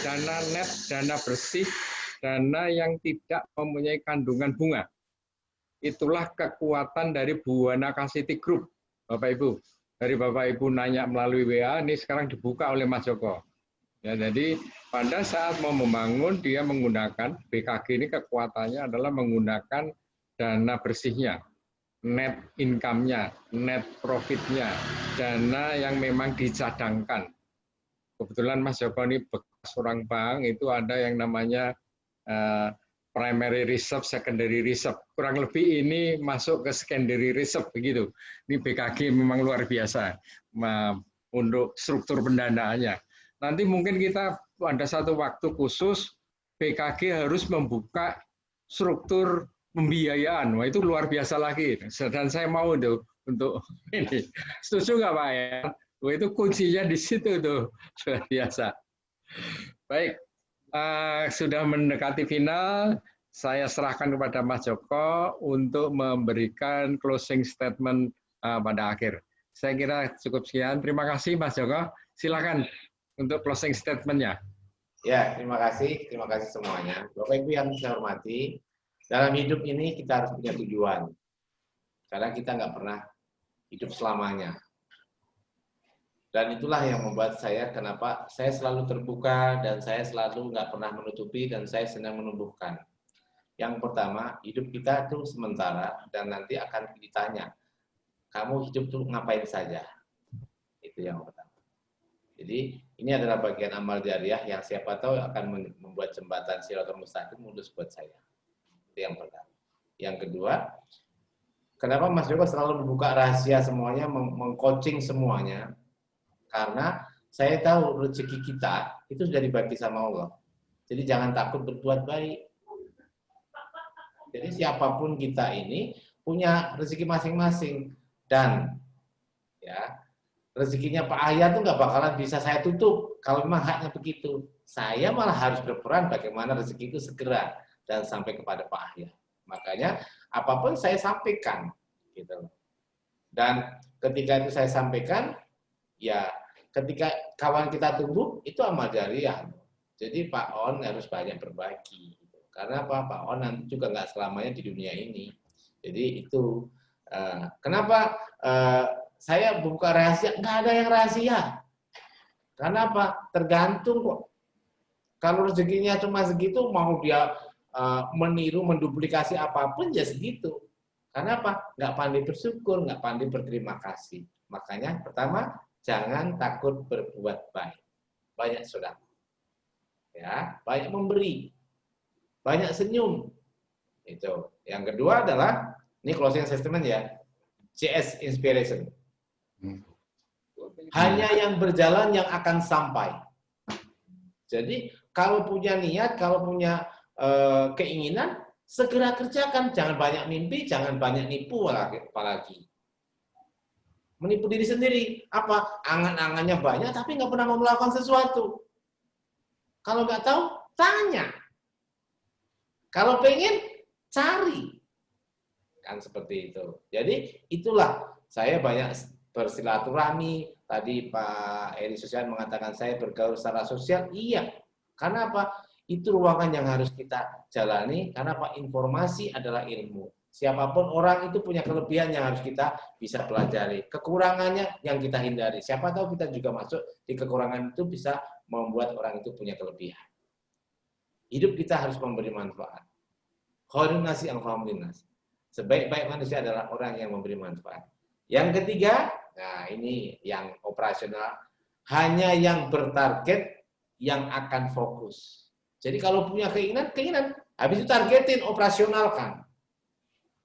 dana net, dana bersih dana yang tidak mempunyai kandungan bunga. Itulah kekuatan dari Buana City Group, Bapak Ibu. Dari Bapak Ibu nanya melalui WA, ini sekarang dibuka oleh Mas Joko. Ya, jadi pada saat mau membangun, dia menggunakan BKG ini kekuatannya adalah menggunakan dana bersihnya, net income-nya, net profit-nya, dana yang memang dicadangkan. Kebetulan Mas Joko ini bekas orang bank, itu ada yang namanya primary reserve, secondary reserve. Kurang lebih ini masuk ke secondary reserve begitu. Ini BKG memang luar biasa untuk struktur pendanaannya. Nanti mungkin kita ada satu waktu khusus BKG harus membuka struktur pembiayaan. Wah, itu luar biasa lagi. Dan saya mau tuh untuk ini. Setuju nggak Pak ya? Wah, itu kuncinya di situ tuh. Luar biasa. Baik. Sudah mendekati final, saya serahkan kepada Mas Joko untuk memberikan closing statement pada akhir. Saya kira cukup sekian. Terima kasih Mas Joko. Silakan untuk closing statement-nya. Ya, terima kasih semuanya. Bapak Ibu yang saya hormati, dalam hidup ini kita harus punya tujuan. Karena kita nggak pernah hidup selamanya. Dan itulah yang membuat saya, kenapa saya selalu terbuka dan saya selalu nggak pernah menutupi dan saya senang menumbuhkan. Yang pertama, hidup kita itu sementara dan nanti akan ditanya, kamu hidup tuh ngapain saja? Itu yang pertama. Jadi ini adalah bagian amal jariah yang siapa tahu akan membuat jembatan Shirathul Mustaqim mulus buat saya. Itu yang pertama. Yang kedua, kenapa Mas Joko selalu membuka rahasia semuanya, meng-coaching semuanya? Karena saya tahu rezeki kita itu sudah dibagi sama Allah. Jadi jangan takut berbuat baik. Jadi siapapun kita ini punya rezeki masing-masing. Dan ya rezekinya Pak Ahya itu nggak bakalan bisa saya tutup kalau memang haknya begitu. Saya malah harus berperan bagaimana rezeki itu segera dan sampai kepada Pak Ahya. Makanya apapun saya sampaikan, gitu. Dan ketika itu saya sampaikan, ya ketika kawan kita tumbuh, itu amal jariah. Jadi Pak On harus banyak berbagi. Karena apa? Pak On nanti juga nggak selamanya di dunia ini. Jadi itu, kenapa saya buka rahasia? Nggak ada yang rahasia. Karena apa? Tergantung kok. Kalau rezekinya cuma segitu, mau dia meniru, menduplikasi apapun, ya segitu. Karena apa? Nggak pandai bersyukur, nggak pandai berterima kasih. Makanya pertama, jangan takut berbuat baik. Banyak sedekah. Ya, banyak memberi. Banyak senyum. Itu. Yang kedua adalah, ini closing statement ya, CS Inspiration. Hanya yang berjalan yang akan sampai. Jadi, kalau punya niat, kalau punya keinginan, segera kerjakan. Jangan banyak mimpi, jangan banyak nipu apalagi. Menipu diri sendiri. Apa? Angan-angannya banyak, tapi nggak pernah mau melakukan sesuatu. Kalau nggak tahu, tanya. Kalau pengen, cari. Kan seperti itu. Jadi, itulah saya banyak bersilaturahmi. Tadi Pak Eri Sosial mengatakan saya bergaul secara sosial. Iya. Karena apa? Itu ruangan yang harus kita jalani. Karena apa? Informasi adalah ilmu. Siapapun orang itu punya kelebihan yang harus kita bisa pelajari. Kekurangannya yang kita hindari. Siapa tahu kita juga masuk di kekurangan itu bisa membuat orang itu punya kelebihan. Hidup kita harus memberi manfaat. Khairun nasi anfa'uhum linnas. Sebaik-baik manusia adalah orang yang memberi manfaat. Yang ketiga, nah ini yang operasional, hanya yang bertarget yang akan fokus. Jadi kalau punya keinginan, habis itu targetin, operasionalkan.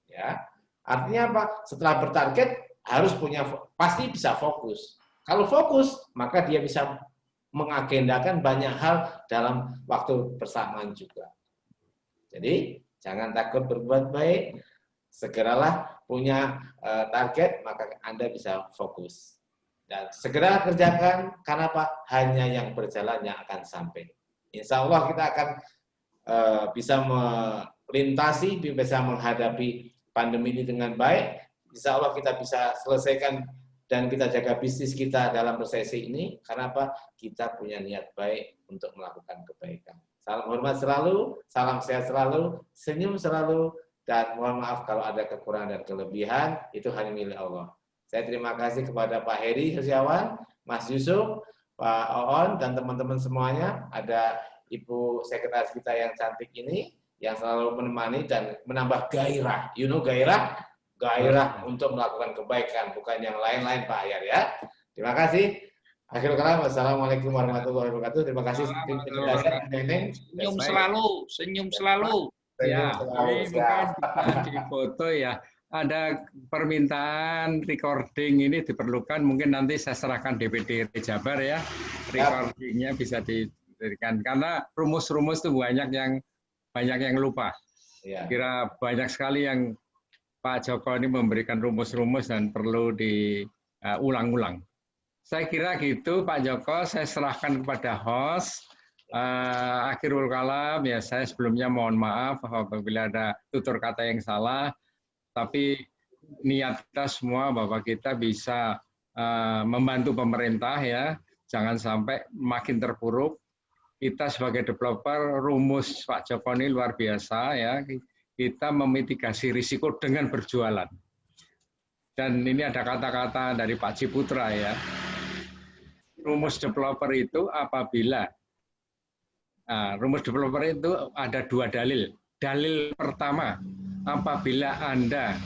Ya, artinya apa? Setelah bertarget harus punya, pasti bisa fokus. Kalau fokus, maka dia bisa mengagendakan banyak hal dalam waktu bersamaan juga. Jadi jangan takut berbuat baik, segeralah punya target, maka Anda bisa fokus. Dan segera kerjakan, karena apa? Hanya yang berjalan yang akan sampai. Insya Allah kita akan bisa melintasi, bisa menghadapi pandemi ini dengan baik. Insya Allah kita bisa selesaikan dan kita jaga bisnis kita dalam resesi ini. Karena apa? Kita punya niat baik untuk melakukan kebaikan. Salam hormat selalu, salam sehat selalu, senyum selalu, dan mohon maaf kalau ada kekurangan dan kelebihan, itu hanya milik Allah. Saya terima kasih kepada Pak Heri Setiawan, Mas Yusuf, Pak Oon, dan teman-teman semuanya. Ada Ibu Sekretaris kita yang cantik ini, yang selalu menemani dan menambah gairah. You know gairah? Gairah untuk melakukan kebaikan, bukan yang lain-lain Pak Ayar ya. Terima kasih. Akhirul kalam, wassalamualaikum warahmatullahi wabarakatuh. Terima kasih. Senyum selalu, senyum selalu. Ya, ini mungkin bisa difoto ya. Ada permintaan recording ini diperlukan, mungkin nanti saya serahkan DPD Jabar ya. Recordingnya bisa diberikan karena rumus-rumus itu banyak yang lupa. Ya. Kira banyak sekali yang Pak Joko ini memberikan rumus-rumus dan perlu diulang-ulang. Saya kira gitu Pak Joko, saya serahkan kepada host. Akhirul kalam, ya saya sebelumnya mohon maaf apabila ada tutur kata yang salah, tapi niat kita semua bahwa kita bisa membantu pemerintah ya, jangan sampai makin terpuruk. Kita sebagai developer, rumus Pak Joko ini luar biasa ya, kita memitigasi risiko dengan berjualan. Dan ini ada kata-kata dari Pak Ciputra ya, rumus developer itu apabila rumus developer itu ada dua dalil. Dalil pertama, apabila Anda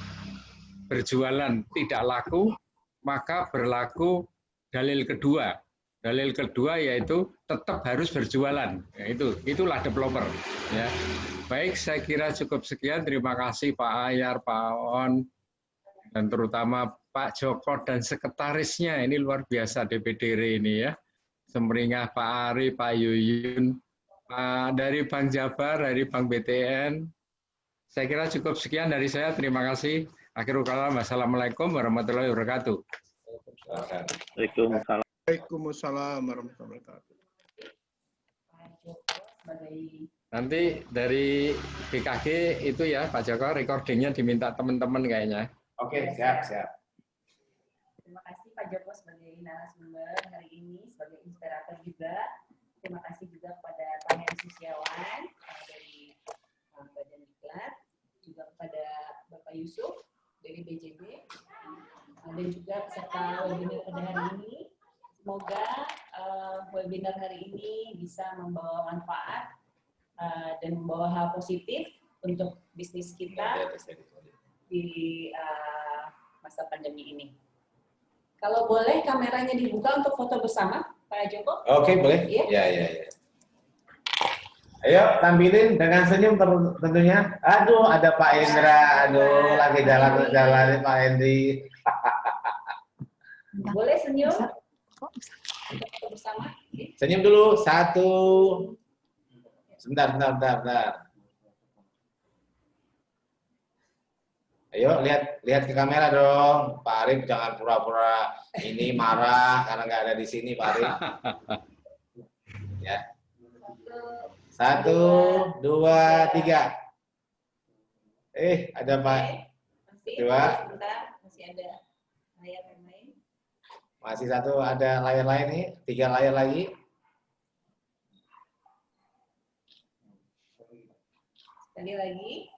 berjualan tidak laku, maka berlaku dalil kedua. Dalil kedua yaitu tetap harus berjualan. Ya, itulah developer. Ya. Baik, saya kira cukup sekian. Terima kasih Pak Ayar, Pak On, dan terutama Pak Joko dan sekretarisnya, ini luar biasa DPD ini ya. Semeringah Pak Ari, Pak Yuyun, dari Bank Jabar, dari Bank BTN. Saya kira cukup sekian dari saya. Terima kasih. Akhirul kalam. Wassalamualaikum warahmatullahi wabarakatuh. Waalaikumsalam. Waalaikumsalam warahmatullahi wabarakatuh. Nanti dari BKG itu ya Pak Joko, recordingnya diminta teman-teman kayaknya. Oke, siap. Terima kasih Pak Joko sebagai narasumber hari ini, sebagai inspirator juga. Terima kasih juga kepada Pak Heri Setiawan dari Badan Diklat, juga kepada Bapak Yusuf dari BJB, dan juga peserta webinar pada hari ini. Semoga webinar hari ini bisa membawa manfaat dan membawa hal positif untuk bisnis kita di masa pandemi ini. Kalau boleh kameranya dibuka untuk foto bersama, Pak Joko. Oke, boleh? Ya. Ayo, tampilin dengan senyum tentunya. Aduh, ada Pak Indra. Aduh, lagi jalan-jalan Pak Hendri. Boleh senyum? Foto bersama. Senyum dulu. Satu. Sebentar. Ayo lihat ke kamera dong, Pak Arif, jangan pura-pura ini marah karena nggak ada di sini, Pak Arif. Ya. 1, 2, 3. Ada Pak. Masih ada layar yang lain. Masih satu, ada layar lain nih, 3 layar lagi. Sekali lagi.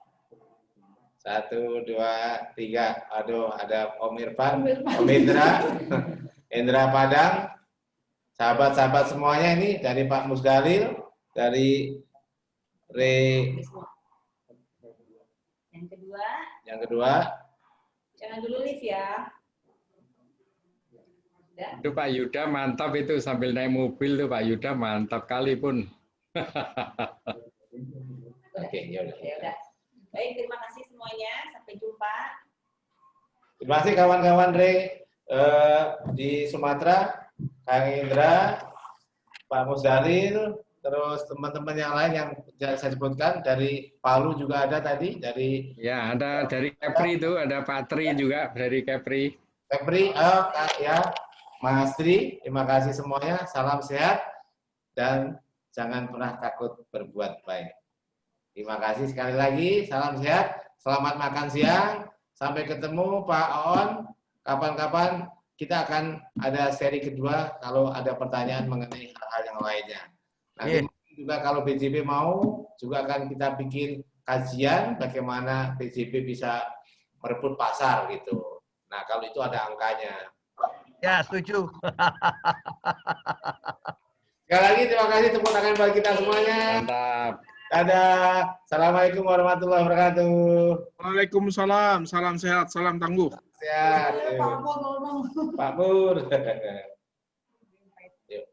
1, 2, 3. Aduh, ada Om Irfan, Om Indra Padang, sahabat-sahabat semuanya ini dari Pak Musdalil, dari Yang kedua. Jangan dulu lift ya. Itu Pak Yuda mantap itu sambil naik mobil tuh Pak Yuda mantap kali pun. Oke, ya udah. Baik, terima kasih semuanya. Sampai jumpa. Terima kasih kawan-kawan di Sumatera, Kang Indra, Pak Musdalil, terus teman-teman yang lain yang saya sebutkan, dari Palu juga ada tadi, dari... Ya, ada dari Kepri itu, ada Pak Tri juga dari Kepri. Ya, Mas Tri, terima kasih semuanya, salam sehat, dan jangan pernah takut berbuat baik. Terima kasih sekali lagi, salam sehat, selamat makan siang, sampai ketemu Pak On, kapan-kapan kita akan ada seri kedua kalau ada pertanyaan mengenai hal-hal yang lainnya. Nanti juga kalau BJB mau, juga akan kita bikin kajian bagaimana BJB bisa merebut pasar gitu. Nah, kalau itu ada angkanya. Ya, setuju. Sekali lagi terima kasih, tepuk tangan bagi kita semuanya. Mantap. Dadah. Assalamualaikum warahmatullahi wabarakatuh. Waalaikumsalam. Salam sehat, salam tangguh. Sehat. Pak Pur. Yuk.